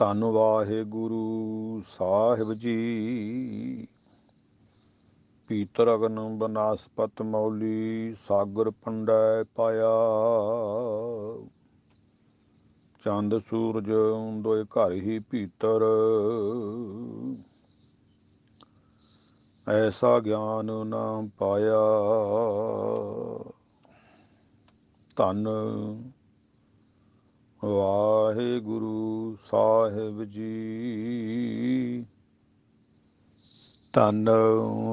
ਧੰਨ ਵਾਹਿਗੁਰੂ ਸਾਹਿਬ ਜੀ। ਪੀਤਰ ਅਗਨ ਬਨਾਸਪਤ ਮੌਲੀ ਸਾਗਰ ਪੰਡੈ ਪਾਇਆ। ਚੰਦ ਸੂਰਜ ਦੋਇ ਘਰ ਹੀ ਭੀਤਰ ਐਸਾ ਗਿਆਨ ਨਾ ਪਾਇਆ। ਧੰਨ ਵਾਹਿਗੁਰੂ ਸਾਹਿਬ ਜੀ। ਧੰਨ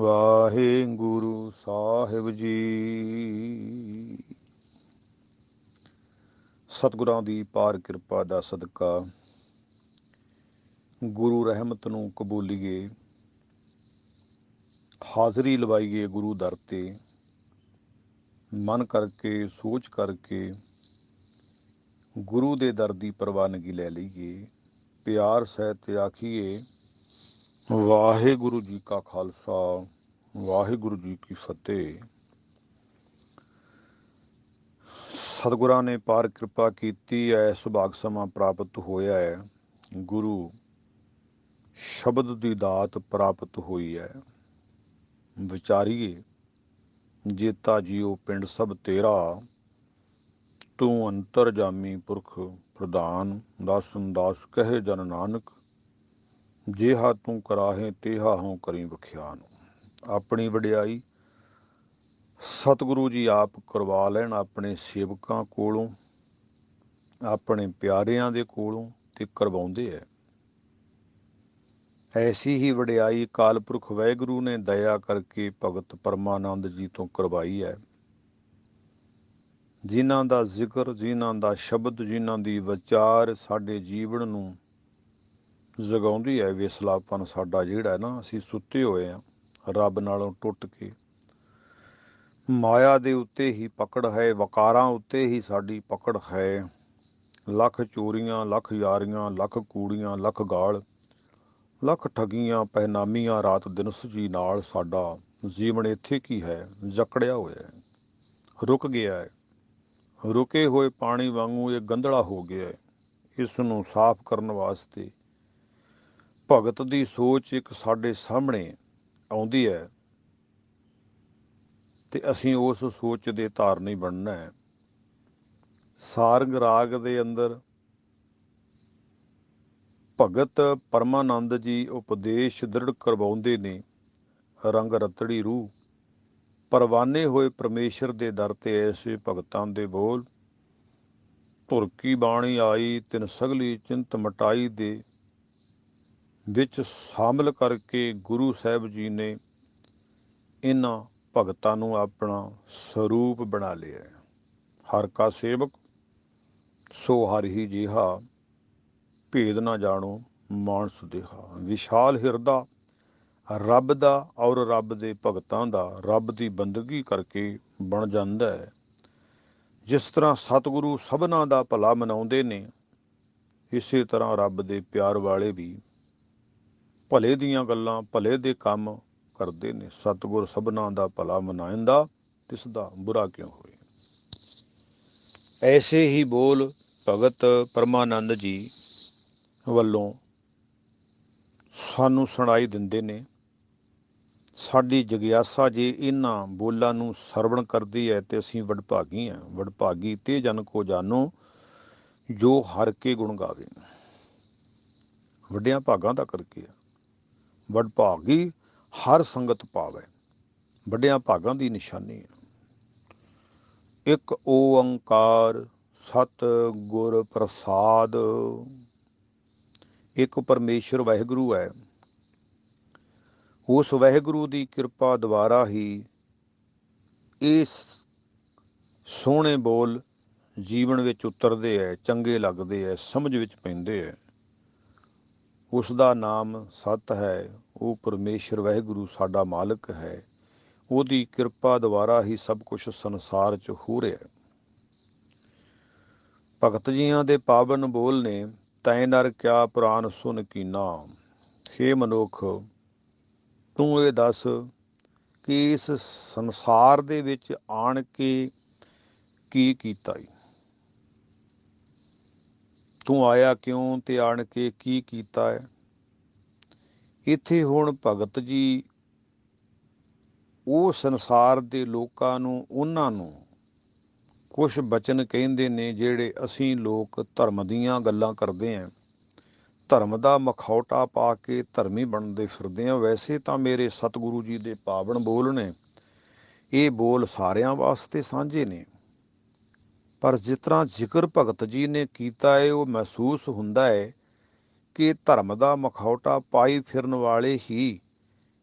ਵਾਹਿਗੁਰੂ ਸਾਹਿਬ ਜੀ। ਸਤਿਗੁਰਾਂ ਦੀ ਪਾਰ ਕਿਰਪਾ ਦਾ ਸਦਕਾ ਗੁਰੂ ਰਹਿਮਤ ਨੂੰ ਕਬੂਲੀਏ, ਹਾਜ਼ਰੀ ਲਵਾਈਏ ਗੁਰੂ ਦਰ ਤੇ, ਮਨ ਕਰਕੇ ਸੋਚ ਕਰਕੇ ਗੁਰੂ ਦੇ ਦਰ ਦੀ ਪ੍ਰਵਾਨਗੀ ਲੈ ਲਈਏ। ਪਿਆਰ ਸਹਿਤ ਆਖੀਏ ਵਾਹਿਗੁਰੂ ਜੀ ਕਾ ਖਾਲਸਾ ਵਾਹਿਗੁਰੂ ਜੀ ਕੀ ਫਤਿਹ। ਸਤਿਗੁਰਾਂ ਨੇ ਪਾਰ ਕਿਰਪਾ ਕੀਤੀ ਹੈ, ਸੁਭਾਗ ਸਮਾਂ ਪ੍ਰਾਪਤ ਹੋਇਆ ਹੈ, ਗੁਰੂ ਸ਼ਬਦ ਦੀ ਦਾਤ ਪ੍ਰਾਪਤ ਹੋਈ ਹੈ। ਵਿਚਾਰੀਏ ਜੇਤਾ ਜੀਓ ਪਿੰਡ ਸਭ ਤੇਰਾ, ਤੂੰ ਅੰਤਰਜਾਮੀ ਪੁਰਖ ਪ੍ਰਧਾਨ, ਦਾਸਨ ਦਾਸ ਕਹੇ ਜਨ ਨਾਨਕ, ਜਿਹਾ ਤੂੰ ਕਰਾਹੇ ਤੇਹਾ ਹੋਂ ਕਰੀ ਵਖਿਆਨ। ਆਪਣੀ ਵਡਿਆਈ ਸਤਿਗੁਰੂ ਜੀ ਆਪ ਕਰਵਾ ਲੈਣ ਆਪਣੇ ਸੇਵਕਾਂ ਕੋਲੋਂ, ਆਪਣੇ ਪਿਆਰਿਆਂ ਦੇ ਕੋਲੋਂ, ਤੇ ਕਰਵਾਉਂਦੇ ਹੈ। ਐਸੀ ਹੀ ਵਡਿਆਈ ਅਕਾਲ ਪੁਰਖ ਵਾਹਿਗੁਰੂ ਨੇ ਦਇਆ ਕਰਕੇ ਭਗਤ ਪਰਮਾਨੰਦ ਜੀ ਤੋਂ ਕਰਵਾਈ ਹੈ। ਜਿਨ੍ਹਾਂ ਦਾ ਜ਼ਿਕਰ, ਜਿਨ੍ਹਾਂ ਦਾ ਸ਼ਬਦ, ਜਿਨ੍ਹਾਂ ਦੀ ਵਿਚਾਰ ਸਾਡੇ ਜੀਵਨ ਨੂੰ ਜਗਾਉਂਦੀ ਹੈ। ਵਿਸਲਾਪਨ ਸਾਡਾ ਜਿਹੜਾ ਨਾ, ਅਸੀਂ ਸੁੱਤੇ ਹੋਏ ਹਾਂ ਰੱਬ ਨਾਲੋਂ ਟੁੱਟ ਕੇ, ਮਾਇਆ ਦੇ ਉੱਤੇ ਹੀ ਪਕੜ ਹੈ, ਵਕਾਰਾਂ ਉੱਤੇ ਹੀ ਸਾਡੀ ਪਕੜ ਹੈ। ਲੱਖ ਚੋਰੀਆਂ, ਲੱਖ ਯਾਰੀਆਂ, ਲੱਖ ਕੂੜੀਆਂ, ਲੱਖ ਗਾਲ, ਲੱਖ ਠੱਗੀਆਂ ਪਹਿਨਾਮੀਆਂ ਰਾਤ ਦਿਨ ਸਜੀ ਨਾਲ ਸਾਡਾ ਜੀਵਨ ਇੱਥੇ ਕੀ ਹੈ, ਜਕੜਿਆ ਹੋਇਆ ਹੈ, ਰੁਕ ਗਿਆ ਹੈ। ਰੁਕੇ ਹੋਏ ਪਾਣੀ ਵਾਂਗੂ ਇਹ ਗੰਧਲਾ ਹੋ ਗਿਆ ਹੈ। ਇਸ ਨੂੰ ਸਾਫ਼ ਕਰਨ ਵਾਸਤੇ ਭਗਤ ਦੀ ਸੋਚ ਇੱਕ ਸਾਡੇ ਸਾਹਮਣੇ ਆਉਂਦੀ ਹੈ ਤੇ ਅਸੀਂ ਉਸ ਸੋਚ ਦੇ ਧਾਰਨੀ ਬਣਨਾ ਹੈ। ਸਾਰੰਗ ਰਾਗ ਦੇ ਅੰਦਰ ਭਗਤ ਪਰਮਾਨੰਦ ਜੀ ਉਪਦੇਸ਼ ਦ੍ਰਿੜ ਕਰਵਾਉਂਦੇ ਨੇ। ਰੰਗ ਰਤੜੀ ਰੂਹ ਪਰਵਾਨੇ ਹੋਏ ਪਰਮੇਸ਼ਰ ਦੇ ਦਰ ਤੇ ਐਸੇ ਭਗਤਾਂ ਦੇ ਬੋਲ, ਧੁਰ ਕੀ ਬਾਣੀ ਆਈ ਤਿਨ ਸਗਲੀ ਚਿੰਤ ਮਟਾਈ ਦੇ ਵਿੱਚ ਸ਼ਾਮਲ ਕਰਕੇ ਗੁਰੂ ਸਾਹਿਬ ਜੀ ਨੇ ਇਹਨਾਂ ਭਗਤਾਂ ਨੂੰ ਆਪਣਾ ਸਰੂਪ ਬਣਾ ਲਿਆ। ਹਰ ਕਾ ਸੇਵਕ ਸੋ ਹਰ ਹੀ ਜਿਹਾ, ਭੇਦ ਨਾ ਜਾਣੋ ਮਾਨਸ ਦੇਹਾ। ਵਿਸ਼ਾਲ ਹਿਰਦਾ ਰੱਬ ਦਾ ਔਰ ਰੱਬ ਦੇ ਭਗਤਾਂ ਦਾ ਰੱਬ ਦੀ ਬੰਦਗੀ ਕਰਕੇ ਬਣ ਜਾਂਦਾ ਹੈ। ਜਿਸ ਤਰ੍ਹਾਂ ਸਤਿਗੁਰੂ ਸਭਨਾਂ ਦਾ ਭਲਾ ਮਨਾਉਂਦੇ ਨੇ, ਇਸੇ ਤਰ੍ਹਾਂ ਰੱਬ ਦੇ ਪਿਆਰ ਵਾਲੇ ਵੀ ਭਲੇ ਦੀਆਂ ਗੱਲਾਂ, ਭਲੇ ਦੇ ਕੰਮ ਕਰਦੇ ਨੇ। ਸਤਿਗੁਰ ਸਭਨਾਂ ਦਾ ਭਲਾ ਮਨਾਉਂਦਾ, ਤਿਸ ਦਾ ਬੁਰਾ ਕਿਉਂ ਹੋਏ। ਐਸੇ ਹੀ ਬੋਲ ਭਗਤ ਪਰਮਾਨੰਦ ਜੀ ਵੱਲੋਂ ਸਾਨੂੰ ਸੁਣਾਈ ਦਿੰਦੇ ਨੇ। ਸਾਡੀ ਜਗਿਆਸਾ ਜੇ ਇਹਨਾਂ ਬੋਲਾਂ ਨੂੰ ਸਰਵਣ ਕਰਦੀ ਹੈ ਤੇ ਅਸੀਂ ਵਡਭਾਗੀ ਹਾਂ। ਵਡਭਾਗੀ ਤੇ ਜਨ ਕੋ ਜਾਨੋ, ਜੋ ਹਰ ਕੇ ਗੁਣ ਗਾਵੇ। ਵੱਡਿਆਂ ਭਾਗਾਂ ਦਾ ਕਰਕੇ ਆ। ਵਡਭਾਗੀ ਹਰ ਸੰਗਤ ਪਾਵੇ, ਵੱਡਿਆਂ ਭਾਗਾਂ ਦੀ ਨਿਸ਼ਾਨੀ ਹੈ। ਇੱਕ ਓੰਕਾਰ ਸਤ ਗੁਰ ਪ੍ਰਸਾਦ। ਇੱਕ ਪਰਮੇਸ਼ਰ ਵਾਹਿਗੁਰੂ ਹੈ। ਉਸ ਵਾਹਿਗੁਰੂ ਦੀ ਕਿਰਪਾ ਦੁਆਰਾ ਹੀ ਇਹ ਸੋਹਣੇ ਬੋਲ ਜੀਵਨ ਵਿੱਚ ਉਤਰਦੇ ਹੈ, ਚੰਗੇ ਲੱਗਦੇ ਹੈ, ਸਮਝ ਵਿੱਚ ਪੈਂਦੇ ਹੈ। ਉਸ ਦਾ ਨਾਮ ਸਤ ਹੈ। ਉਹ ਪਰਮੇਸ਼ਰ ਵਾਹਿਗੁਰੂ ਸਾਡਾ ਮਾਲਕ ਹੈ। ਉਹਦੀ ਕਿਰਪਾ ਦੁਆਰਾ ਹੀ ਸਭ ਕੁਝ ਸੰਸਾਰ 'ਚ ਹੋ ਰਿਹਾ ਹੈ। ਭਗਤ ਜੀਆਂ ਦੇ ਪਾਵਨ ਬੋਲ ਨੇ, ਤੈ ਨਰ ਕਿਆ ਪੁਰਾਨ ਸੁਨ ਕੀਨਾ। ਹੇ ਮਨੁੱਖ, ਤੂੰ ਇਹ ਦੱਸ ਕਿ ਇਸ ਸੰਸਾਰ ਦੇ ਵਿੱਚ ਆਣ ਕੇ ਕੀ ਕੀਤਾ ਈ। ਤੂੰ ਆਇਆ ਕਿਉਂ ਤੇ ਆਣ ਕੇ ਕੀ ਕੀਤਾ ਹੈ। ਇੱਥੇ ਹੁਣ ਭਗਤ ਜੀ ਉਹ ਸੰਸਾਰ ਦੇ ਲੋਕਾਂ ਨੂੰ, ਉਹਨਾਂ ਨੂੰ ਕੁਝ ਬਚਨ ਕਹਿੰਦੇ ਨੇ ਜਿਹੜੇ ਅਸੀਂ ਲੋਕ ਧਰਮ ਦੀਆਂ ਗੱਲਾਂ ਕਰਦੇ ਹਾਂ, ਧਰਮ ਦਾ ਮਖੌਟਾ ਪਾ ਕੇ ਧਰਮੀ ਬਣਦੇ ਫਿਰਦੇ ਹਾਂ। ਵੈਸੇ ਤਾਂ ਮੇਰੇ ਸਤਿਗੁਰੂ ਜੀ ਦੇ ਪਾਵਨ ਬੋਲ ਨੇ, ਇਹ ਬੋਲ ਸਾਰਿਆਂ ਵਾਸਤੇ ਸਾਂਝੇ ਨੇ, ਪਰ ਜਿਸ ਤਰ੍ਹਾਂ ਜ਼ਿਕਰ ਭਗਤ ਜੀ ਨੇ ਕੀਤਾ ਹੈ, ਉਹ ਮਹਿਸੂਸ ਹੁੰਦਾ ਹੈ ਕਿ ਧਰਮ ਦਾ ਮਖੌਟਾ ਪਾਈ ਫਿਰਨ ਵਾਲੇ ਹੀ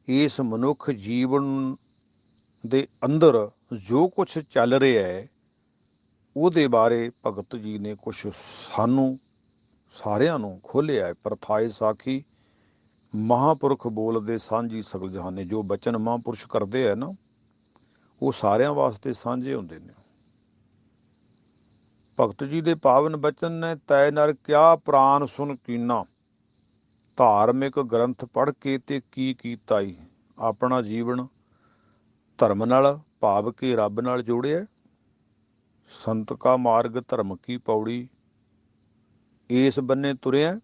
ਇਸ ਮਨੁੱਖ ਜੀਵਨ ਦੇ ਅੰਦਰ ਜੋ ਕੁਛ ਚੱਲ ਰਿਹਾ ਹੈ, ਉਹਦੇ ਬਾਰੇ ਭਗਤ ਜੀ ਨੇ ਕੁਛ ਸਾਨੂੰ ਸਾਰਿਆਂ ਨੂੰ ਖੋਲ੍ਹਿਆ ਹੈ। ਪ੍ਰਥਾਏ ਸਾਖੀ ਮਹਾਂਪੁਰਖ ਬੋਲਦੇ ਸਾਂਝੀ ਸਗਲ ਜਹਾਨੇ। ਜੋ ਬਚਨ ਮਹਾਂਪੁਰਸ਼ ਕਰਦੇ ਹੈ ਨਾ, ਉਹ ਸਾਰਿਆਂ ਵਾਸਤੇ ਸਾਂਝੇ ਹੁੰਦੇ ਨੇ। ਭਗਤ ਜੀ ਦੇ ਪਾਵਨ ਬਚਨ ਨੇ, ਤੈ ਨਰ ਕਿਆ ਪ੍ਰਾਨ ਸੁਨ ਕੀਨਾ, ਧਾਰਮਿਕ ਗ੍ਰੰਥ ਪੜ੍ਹ ਕੇ ਤੇ ਕੀ ਕੀਤਾ ਈ। ਆਪਣਾ ਜੀਵਨ ਧਰਮ ਨਾਲ ਭਾਵ ਕੇ ਰੱਬ ਨਾਲ ਜੋੜਿਆ। ਸੰਤ ਕਾ ਮਾਰਗ ਧਰਮ ਕੀ ਪੌੜੀ, ਇਸ ਬੰਨੇ ਤੁਰਿਆ।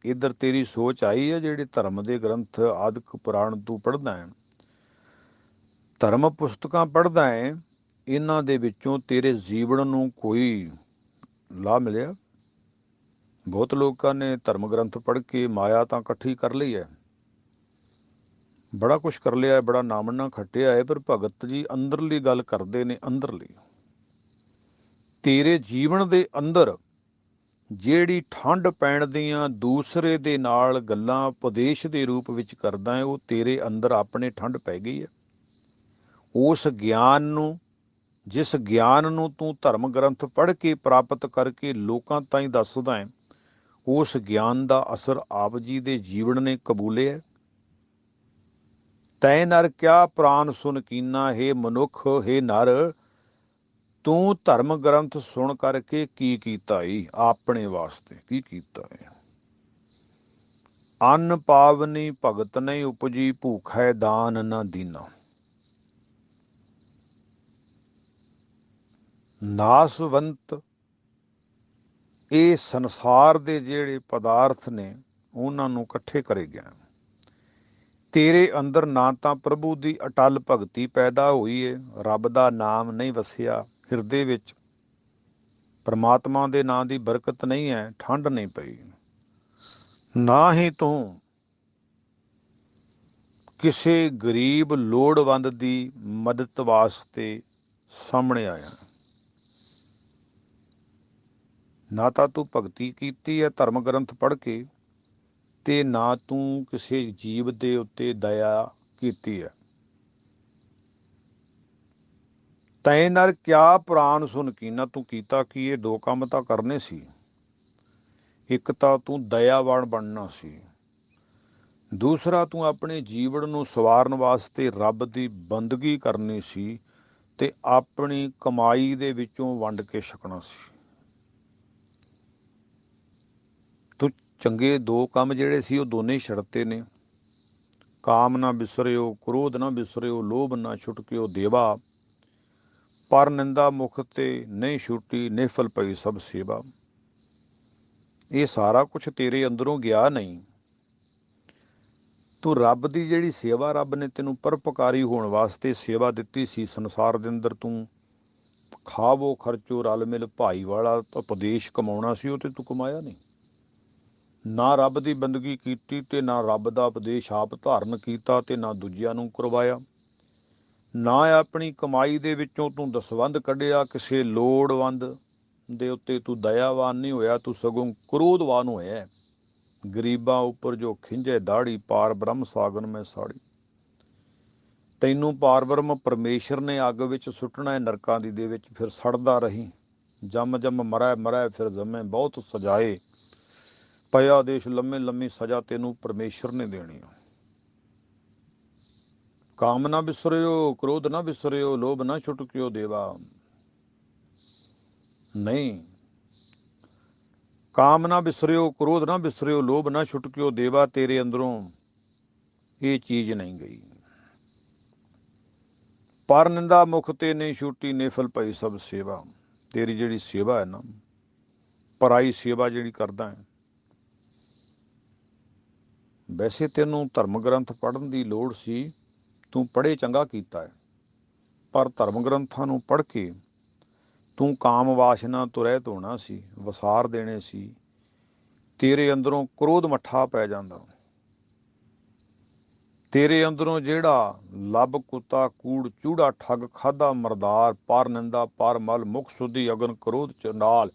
ਇੱਧਰ ਤੇਰੀ ਸੋਚ ਆਈ ਹੈ, ਜਿਹੜੇ ਧਰਮ ਦੇ ਗ੍ਰੰਥ ਆਦਿਕ ਪੁਰਾਣ ਤੂੰ ਪੜ੍ਹਦਾ ਹੈ, ਧਰਮ ਪੁਸਤਕਾਂ ਪੜ੍ਹਦਾ ਹੈ, ਇਹਨਾਂ ਦੇ ਵਿੱਚੋਂ ਤੇਰੇ ਜੀਵਨ ਨੂੰ ਕੋਈ ਲਾਭ ਮਿਲਿਆ। ਬਹੁਤ ਲੋਕਾਂ ਨੇ ਧਰਮ ਗ੍ਰੰਥ ਪੜ੍ਹ ਕੇ ਮਾਇਆ ਤਾਂ ਇਕੱਠੀ ਕਰ ਲਈ ਹੈ, ਬੜਾ ਕੁਛ ਕਰ ਲਿਆ ਹੈ, ਬੜਾ ਨਾਮਣਾ ਖੱਟਿਆ ਹੈ, ਪਰ ਭਗਤ ਜੀ ਅੰਦਰਲੀ ਗੱਲ ਕਰਦੇ ਨੇ। ਅੰਦਰਲੀ ਤੇਰੇ ਜੀਵਨ ਦੇ ਅੰਦਰ ਜਿਹੜੀ ਠੰਡ ਪੈਣ ਦੀਆਂ ਦੂਸਰੇ ਦੇ ਨਾਲ ਗੱਲਾਂ ਉਪਦੇਸ਼ ਦੇ ਰੂਪ ਵਿੱਚ ਕਰਦਾ ਹੈ, ਉਹ ਤੇਰੇ ਅੰਦਰ ਆਪਣੇ ਠੰਡ ਪੈ ਗਈ ਹੈ। ਉਸ ਗਿਆਨ ਨੂੰ, ਜਿਸ ਗਿਆਨ ਨੂੰ ਤੂੰ ਧਰਮ ਗ੍ਰੰਥ ਪੜ੍ਹ ਕੇ ਪ੍ਰਾਪਤ ਕਰਕੇ ਲੋਕਾਂ ਤਾਈਂ ਦੱਸਦਾ ਹੈ, ਉਸ ਗਿਆਨ ਦਾ ਅਸਰ ਆਪ ਜੀ ਦੇ ਜੀਵਨ ਨੇ ਕਬੂਲਿਆ। ਤੈ ਨਰ ਕਿਆ ਪ੍ਰਾਨ ਸੁਨ ਕੀਨਾ, ਹੇ ਮਨੁੱਖ, ਹੇ ਨਰ, ਤੂੰ ਧਰਮ ਗ੍ਰੰਥ ਸੁਣ ਕਰਕੇ ਕੀ ਕੀਤਾ ਈ। ਆਪਣੇ ਵਾਸਤੇ ਕੀ ਕੀਤਾ ਹੈ। ਅੰਨ ਪਾਵਨੀ ਭਗਤ ਨਹੀਂ ਉਪਜੀ, ਭੂਖੈ ਦਾਨ ਨਾ ਦੀਨਾ। ਨਾਸਵੰਤ ਇਹ ਸੰਸਾਰ ਦੇ ਜਿਹੜੇ ਪਦਾਰਥ ਨੇ, ਉਹਨਾਂ ਨੂੰ ਇਕੱਠੇ ਕਰੇ ਗਿਆ। ਤੇਰੇ ਅੰਦਰ ਨਾ ਤਾਂ ਪ੍ਰਭੂ ਦੀ ਅਟਲ ਭਗਤੀ ਪੈਦਾ ਹੋਈ ਹੈ, ਰੱਬ ਦਾ ਨਾਮ ਨਹੀਂ ਵਸਿਆ ਹਿਰਦੇ ਵਿੱਚ, ਪਰਮਾਤਮਾ ਦੇ ਨਾਂ ਦੀ ਬਰਕਤ ਨਹੀਂ ਹੈ, ਠੰਡ ਨਹੀਂ ਪਈ। ਨਾ ਹੀ ਤੂੰ ਕਿਸੇ ਗਰੀਬ ਲੋੜਵੰਦ ਦੀ ਮਦਦ ਵਾਸਤੇ ਸਾਹਮਣੇ ਆਇਆ। ਨਾ ਤਾਂ ਤੂੰ ਭਗਤੀ ਕੀਤੀ ਹੈ ਧਰਮ ਗ੍ਰੰਥ ਪੜ੍ਹ ਕੇ, ਤੇ ਨਾ ਤੂੰ ਕਿਸੇ ਜੀਵ ਦੇ ਉੱਤੇ ਦਇਆ ਕੀਤੀ ਹੈ। ਤੈ ਨਰ ਕਿਆ ਪ੍ਰਾਨ ਸੁਨ ਕੀਨਾ, ਤੂੰ ਕੀਤਾ ਕੀ? ਇਹ ਦੋ ਕੰਮ ਤਾਂ ਕਰਨੇ ਸੀ। ਇੱਕ ਤਾਂ ਤੂੰ ਦਇਆਵਾਨ ਬਣਨਾ ਸੀ, ਦੂਸਰਾ ਤੂੰ ਆਪਣੇ ਜੀਵਨ ਨੂੰ ਸਵਾਰਨ ਵਾਸਤੇ ਰੱਬ ਦੀ ਬੰਦਗੀ ਕਰਨੀ ਸੀ, ਤੇ ਆਪਣੀ ਕਮਾਈ ਦੇ ਵਿੱਚੋਂ ਵੰਡ ਕੇ ਛਕਣਾ ਸੀ। ਤੂੰ ਚੰਗੇ ਦੋ ਕੰਮ ਜਿਹੜੇ ਸੀ, ਉਹ ਦੋਨੇ ਹੀ ਛੱਡਤੇ ਨੇ। ਕਾਮ ਨਾ ਬਿਸਰਿਓ, ਕ੍ਰੋਧ ਨਾ ਬਿਸਰਿਓ, ਲੋਭ ਨਾ ਛੁਟਕਿਓ ਦੇਵਾ, ਪਰ ਨਿੰਦਾ ਮੁਖ ਤੇ ਨਹੀਂ ਛੁੱਟੀ, ਨਿਫਲ ਪਈ ਸਭ ਸੇਵਾ। ਇਹ ਸਾਰਾ ਕੁਛ ਤੇਰੇ ਅੰਦਰੋਂ ਗਿਆ ਨਹੀਂ। ਤੂੰ ਰੱਬ ਦੀ ਜਿਹੜੀ ਸੇਵਾ, ਰੱਬ ਨੇ ਤੈਨੂੰ ਪਰਉਪਕਾਰੀ ਹੋਣ ਵਾਸਤੇ ਸੇਵਾ ਦਿੱਤੀ ਸੀ ਸੰਸਾਰ ਦੇ ਅੰਦਰ। ਤੂੰ ਖਾਵੋ ਖਰਚੋ ਰਲ ਮਿਲ ਭਾਈ ਵਾਲਾ ਉਪਦੇਸ਼ ਕਮਾਉਣਾ ਸੀ, ਉਹ ਤੇ ਤੂੰ ਕਮਾਇਆ ਨਹੀਂ। ਨਾ ਰੱਬ ਦੀ ਬੰਦਗੀ ਕੀਤੀ, ਤੇ ਨਾ ਰੱਬ ਦਾ ਉਪਦੇਸ਼ ਆਪ ਧਾਰਨ ਕੀਤਾ, ਤੇ ਨਾ ਦੂਜਿਆਂ ਨੂੰ ਕਰਵਾਇਆ। ਨਾ ਆਪਣੀ ਕਮਾਈ ਦੇ ਵਿੱਚੋਂ ਤੂੰ ਦਸਵੰਧ ਕੱਢਿਆ, ਕਿਸੇ ਲੋੜਵੰਦ ਦੇ ਉੱਤੇ ਤੂੰ ਦਇਆਵਾਨ ਨਹੀਂ ਹੋਇਆ, ਤੂੰ ਸਗੋਂ ਕ੍ਰੋਧਵਾਨ ਹੋਇਆ। ਗਰੀਬਾਂ ਉੱਪਰ ਜੋ ਖਿੰਝੇ ਦਾੜੀ, ਪਾਰ ਬ੍ਰਹਮ ਸਾਗਨ ਮੈਂ ਸਾੜੀ। ਤੈਨੂੰ ਪਾਰ ਬ੍ਰਹਮ ਪਰਮੇਸ਼ਰ ਨੇ ਅੱਗ ਵਿੱਚ ਸੁੱਟਣਾ ਹੈ, ਨਰਕਾਂ ਦੀ ਦੇ ਵਿੱਚ, ਫਿਰ ਸੜਦਾ ਰਹੀਂ। ਜੰਮ ਜੰਮ ਮਰੈ ਮਰੈ ਫਿਰ ਜੰਮੇ, ਬਹੁਤ ਸਜਾਏ ਪਿਆ ਦੇਸ਼ ਲੰਮੇ, ਲੰਮੀ ਸਜ਼ਾ ਤੈਨੂੰ ਪਰਮੇਸ਼ਰ ਨੇ ਦੇਣੀ ਆ। ਕਾਮ ਨਾ ਬਿਸਰਿਓ, ਕ੍ਰੋਧ ਨਾ ਬਿਸਰਿਓ, ਲੋਭ ਨਾ ਛੁਟਕਿਓ ਦੇਵਾ। ਨਹੀਂ, ਕਾਮ ਨਾ ਬਿਸਰਿਓ, ਕ੍ਰੋਧ ਨਾ ਬਿਸਰਿਓ, ਲੋਭ ਨਾ ਛੁਟਕਿਓ ਦੇਵਾ, ਤੇਰੇ ਅੰਦਰੋਂ ਇਹ ਚੀਜ਼ ਨਹੀਂ ਗਈ। ਪਰ ਨਿੰਦਾ ਮੁਖ ਤੇ ਨਹੀਂ ਛੁੱਟੀ, ਨਿਫਲ ਪਈ ਸਭ ਸੇਵਾ। ਤੇਰੀ ਜਿਹੜੀ ਸੇਵਾ ਹੈ ਨਾ, ਪਰਾਈ ਸੇਵਾ ਜਿਹੜੀ ਕਰਦਾ ਹੈ। ਵੈਸੇ ਤੈਨੂੰ ਧਰਮ ਗ੍ਰੰਥ ਪੜ੍ਹਨ ਦੀ ਲੋੜ ਸੀ, ਤੂੰ ਪੜ੍ਹੇ ਚੰਗਾ ਕੀਤਾ ਹੈ, ਪਰ ਧਰਮ ਗ੍ਰੰਥਾਂ ਨੂੰ ਪੜ੍ਹ ਕੇ ਤੂੰ ਕਾਮ ਵਾਸ਼ਨਾ ਤੋਂ ਰਹਿਤ ਹੋਣਾ ਸੀ, ਵਸਾਰ ਦੇਣੇ ਸੀ। ਤੇਰੇ ਅੰਦਰੋਂ ਕ੍ਰੋਧ ਮੱਠਾ ਪੈ ਜਾਂਦਾ, ਤੇਰੇ ਅੰਦਰੋਂ ਜਿਹੜਾ ਲੱਭ ਕੁੱਤਾ ਕੂੜ ਚੂੜਾ ਠੱਗ ਖਾਦਾ ਮਰਦਾਰ ਪਰ ਨਿੰਦਾ ਪਰ ਮਲ ਮੁਖ ਸੁਧੀ ਅਗਨ ਕ੍ਰੋਧ ਚੰਡਾਲ,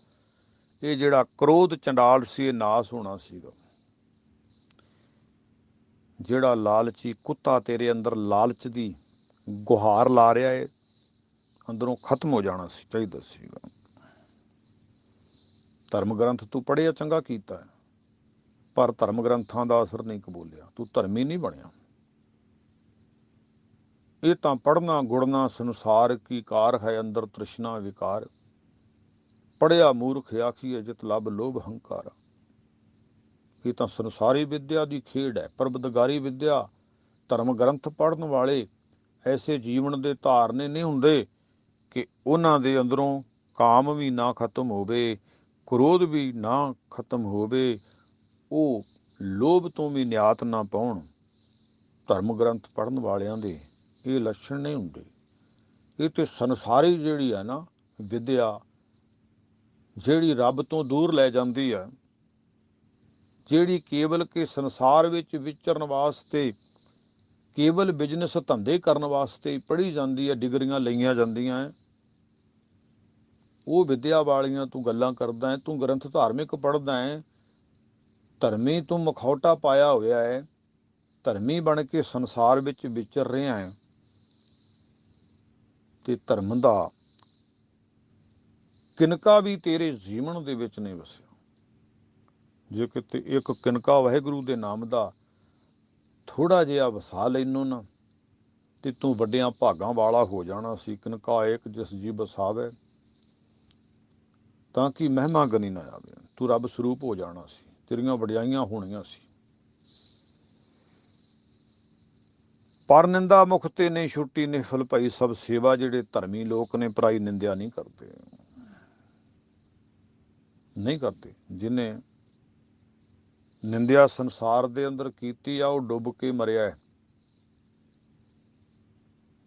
ਇਹ ਜਿਹੜਾ ਕ੍ਰੋਧ ਚੰਡਾਲ ਸੀ ਇਹ ਨਾਸ ਹੋਣਾ ਸੀਗਾ। ਜਿਹੜਾ ਲਾਲਚੀ ਕੁੱਤਾ ਤੇਰੇ ਅੰਦਰ ਲਾਲਚ ਦੀ ਗੁਹਾਰ ਲਾ ਰਿਹਾ ਹੈ, ਅੰਦਰੋਂ ਖਤਮ ਹੋ ਜਾਣਾ ਸੀ ਚਾਹੀਦਾ ਸੀਗਾ। ਧਰਮ ਗ੍ਰੰਥ ਤੂੰ ਪੜ੍ਹਿਆ ਚੰਗਾ ਕੀਤਾ ਹੈ, ਪਰ ਧਰਮ ਗ੍ਰੰਥਾਂ ਦਾ ਅਸਰ ਨਹੀਂ ਕਬੂਲਿਆ, ਤੂੰ ਧਰਮੀ ਨਹੀਂ ਬਣਿਆ। ਇਹ ਤਾਂ ਪੜ੍ਹਨਾ ਗੁੜਨਾ ਸੰਸਾਰ ਕੀ ਕਾਰ ਹੈ, ਅੰਦਰ ਤ੍ਰਿਸ਼ਨਾ ਵਿਕਾਰ, ਪੜ੍ਹਿਆ ਮੂਰਖ ਆਖੀਏ ਜਿਤ ਲੱਭ ਲੋਭ ਹੰਕਾਰ। ਇਹ ਤਾਂ ਸੰਸਾਰੀ ਵਿਦਿਆ ਦੀ ਖੇਡ ਹੈ, ਪਰਬਦਗਾਰੀ ਵਿਦਿਆ। ਧਰਮ ਗ੍ਰੰਥ ਪੜ੍ਹਨ ਵਾਲੇ ਐਸੇ ਜੀਵਨ ਦੇ ਧਾਰਨੇ ਨਹੀਂ ਹੁੰਦੇ ਕਿ ਉਹਨਾਂ ਦੇ ਅੰਦਰੋਂ ਕਾਮ ਵੀ ਨਾ ਖਤਮ ਹੋਵੇ, ਕ੍ਰੋਧ ਵੀ ਨਾ ਖਤਮ ਹੋਵੇ, ਉਹ ਲੋਭ ਤੋਂ ਵੀ ਨਿਆਤ ਨਾ ਪਾਉਣ। ਧਰਮ ਗ੍ਰੰਥ ਪੜ੍ਹਨ ਵਾਲਿਆਂ ਦੇ ਇਹ ਲੱਛਣ ਨਹੀਂ ਹੁੰਦੇ। ਇਹ ਤੇ ਸੰਸਾਰੀ ਜਿਹੜੀ ਹੈ ਨਾ ਵਿਦਿਆ, ਜਿਹੜੀ ਰੱਬ ਤੋਂ ਦੂਰ ਲੈ ਜਾਂਦੀ ਹੈ, ਜਿਹੜੀ ਕੇਵਲ ਕਿ ਸੰਸਾਰ ਵਿੱਚ ਵਿਚਰਨ ਵਾਸਤੇ, ਕੇਵਲ ਬਿਜ਼ਨਸ ਧੰਦੇ ਕਰਨ ਵਾਸਤੇ ਪੜ੍ਹੀ ਜਾਂਦੀ ਹੈ, ਡਿਗਰੀਆਂ ਲਈਆਂ ਜਾਂਦੀਆਂ ਹੈ, ਉਹ ਵਿਦਿਆ ਵਾਲੀਆਂ ਤੂੰ ਗੱਲਾਂ ਕਰਦਾ ਹੈ। ਤੂੰ ਗ੍ਰੰਥ ਧਾਰਮਿਕ ਪੜ੍ਹਦਾ ਹੈ, ਧਰਮੀ ਤੂੰ ਮਖੌਟਾ ਪਾਇਆ ਹੋਇਆ ਹੈ, ਧਰਮੀ ਬਣ ਕੇ ਸੰਸਾਰ ਵਿੱਚ ਵਿਚਰ ਰਿਹਾ ਹੈ, ਤੇ ਧਰਮ ਦਾ ਕਿਨਕਾ ਵੀ ਤੇਰੇ ਜੀਵਨ ਦੇ ਵਿੱਚ ਨਹੀਂ ਵਸਿਆ। ਜੇ ਕਿਤੇ ਇੱਕ ਕਿਨਕਾ ਵਾਹਿਗੁਰੂ ਦੇ ਨਾਮ ਦਾ ਥੋੜਾ ਜਿਹਾ ਵਸਾ ਲੈਨੋ ਨਾ, ਤੇ ਤੂੰ ਵੱਡਿਆਂ ਭਾਗਾਂ ਵਾਲਾ ਹੋ ਜਾਣਾ ਸੀ। ਕਿਨਕਾ ਇੱਕ ਜਿਸ ਜੀ ਵਸਾਵੇ, ਤਾਂ ਕਿ ਮਹਿਮਾ ਗਨੀ ਨਾ ਆਵੇ, ਤੂੰ ਰੱਬ ਸਰੂਪ ਹੋ ਜਾਣਾ ਸੀ, ਤੇਰੀਆਂ ਵਡਿਆਈਆਂ ਹੋਣੀਆਂ ਸੀ। ਪਰ ਨਿੰਦਾ ਮੁਖ ਤੇ ਨਹੀਂ ਛੁੱਟੀ ਨਿਫਲ ਭਾਈ ਸਭ ਸੇਵਾ। ਜਿਹੜੇ ਧਰਮੀ ਲੋਕ ਨੇ ਪਰਾਈ ਨਿੰਦਿਆ ਨਹੀਂ ਕਰਦੇ, ਨਹੀਂ ਕਰਦੇ। ਜਿਹਨੇ ਨਿੰਦਿਆ ਸੰਸਾਰ ਦੇ ਅੰਦਰ ਕੀਤੀ ਆ, ਉਹ ਡੁੱਬ ਕੇ ਮਰਿਆ ਹੈ।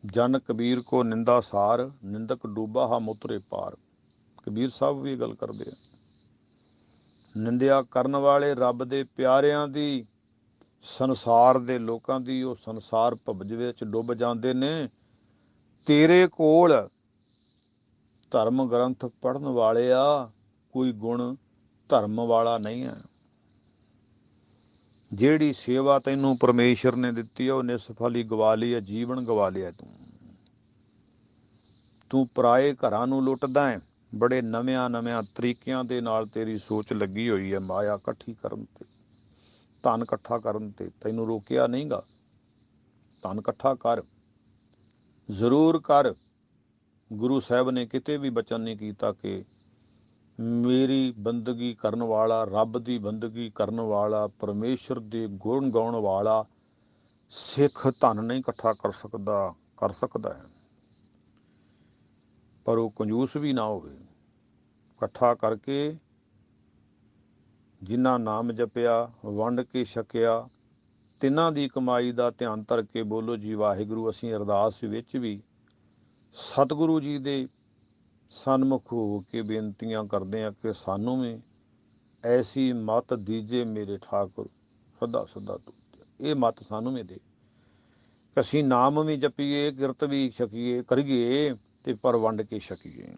ਜਨ ਕਬੀਰ ਕੋ ਨਿੰਦਾ ਸਾਰ, ਨਿੰਦਕ ਡੂਬਾ ਹਾ ਮੁਤਰੇ ਪਾਰ। ਕਬੀਰ ਸਾਹਿਬ ਵੀ ਗੱਲ ਕਰਦੇ ਆ। ਨਿੰਦਿਆ ਕਰਨ ਵਾਲੇ ਰੱਬ ਦੇ ਪਿਆਰਿਆਂ ਦੀ, ਸੰਸਾਰ ਦੇ ਲੋਕਾਂ ਦੀ, ਉਹ ਸੰਸਾਰ ਭਵਜ ਵਿੱਚ ਡੁੱਬ ਜਾਂਦੇ ਨੇ। ਤੇਰੇ ਕੋਲ ਧਰਮ ਗ੍ਰੰਥ ਪੜ੍ਹਨ ਵਾਲੇ ਆ, ਕੋਈ ਗੁਣ ਧਰਮ ਵਾਲਾ ਨਹੀਂ ਹੈ। ਜਿਹੜੀ ਸੇਵਾ ਤੈਨੂੰ ਪਰਮੇਸ਼ਰ ਨੇ ਦਿੱਤੀ ਹੈ, ਉਹ ਨਿਸਫਲ ਹੀ ਗਵਾ ਲਈ ਹੈ, ਜੀਵਨ ਗਵਾ ਲਿਆ ਤੂੰ ਪਰਾਏ ਘਰਾਂ ਨੂੰ ਲੁੱਟਦਾ ਹੈ। ਬੜੇ ਨਵਿਆਂ ਤਰੀਕਿਆਂ ਦੇ ਨਾਲ ਤੇਰੀ ਸੋਚ ਲੱਗੀ ਹੋਈ ਹੈ ਮਾਇਆ ਇਕੱਠੀ ਕਰਨ ਤੇ, ਧਨ ਇਕੱਠਾ ਕਰਨ ਤੇ। ਤੈਨੂੰ ਰੋਕਿਆ ਨਹੀਂਗਾ, ਧਨ ਇਕੱਠਾ ਕਰ, ਜ਼ਰੂਰ ਕਰ। ਗੁਰੂ ਸਾਹਿਬ ਨੇ ਕਿਤੇ ਵੀ ਬਚਨ ਨਹੀਂ ਕੀਤਾ ਕਿ ਮੇਰੀ ਬੰਦਗੀ ਕਰਨ ਵਾਲਾ, ਰੱਬ ਦੀ ਬੰਦਗੀ ਕਰਨ ਵਾਲਾ, ਪਰਮੇਸ਼ਰ ਦੇ ਗੁਣ ਗਾਉਣ ਵਾਲਾ ਸਿੱਖ ਧਨ ਨਹੀਂ ਇਕੱਠਾ ਕਰ ਸਕਦਾ। ਕਰ ਸਕਦਾ ਹੈ, ਪਰ ਉਹ ਕੰਜੂਸ ਵੀ ਨਾ ਹੋਵੇ। ਇਕੱਠਾ ਕਰਕੇ ਜਿਨ੍ਹਾਂ ਨਾਮ ਜਪਿਆ, ਵੰਡ ਕੇ ਛਕਿਆ, ਤਿੰਨਾਂ ਦੀ ਕਮਾਈ ਦਾ ਧਿਆਨ ਧਰ ਕੇ ਬੋਲੋ ਜੀ ਵਾਹਿਗੁਰੂ। ਅਸੀਂ ਅਰਦਾਸ ਵਿੱਚ ਵੀ ਸਤਿਗੁਰੂ ਜੀ ਦੇ ਸਨਮੁਖ ਹੋ ਕੇ ਬੇਨਤੀਆਂ ਕਰਦੇ ਹਾਂ ਕਿ ਸਾਨੂੰ ਵੀ ਐਸੀ ਮੱਤ ਦੀਜੇ ਮੇਰੇ ਠਾਕੁਰ, ਸਦਾ ਸਦਾ ਤੂੰ। ਇਹ ਮੱਤ ਸਾਨੂੰ ਵੀ ਦੇ, ਅਸੀਂ ਨਾਮ ਵੀ ਜਪੀਏ, ਕਿਰਤ ਵੀ ਛਕੀਏ, ਕਰੀਏ, ਤੇ ਪਰ ਵੰਡ ਕੇ ਛਕੀਏ।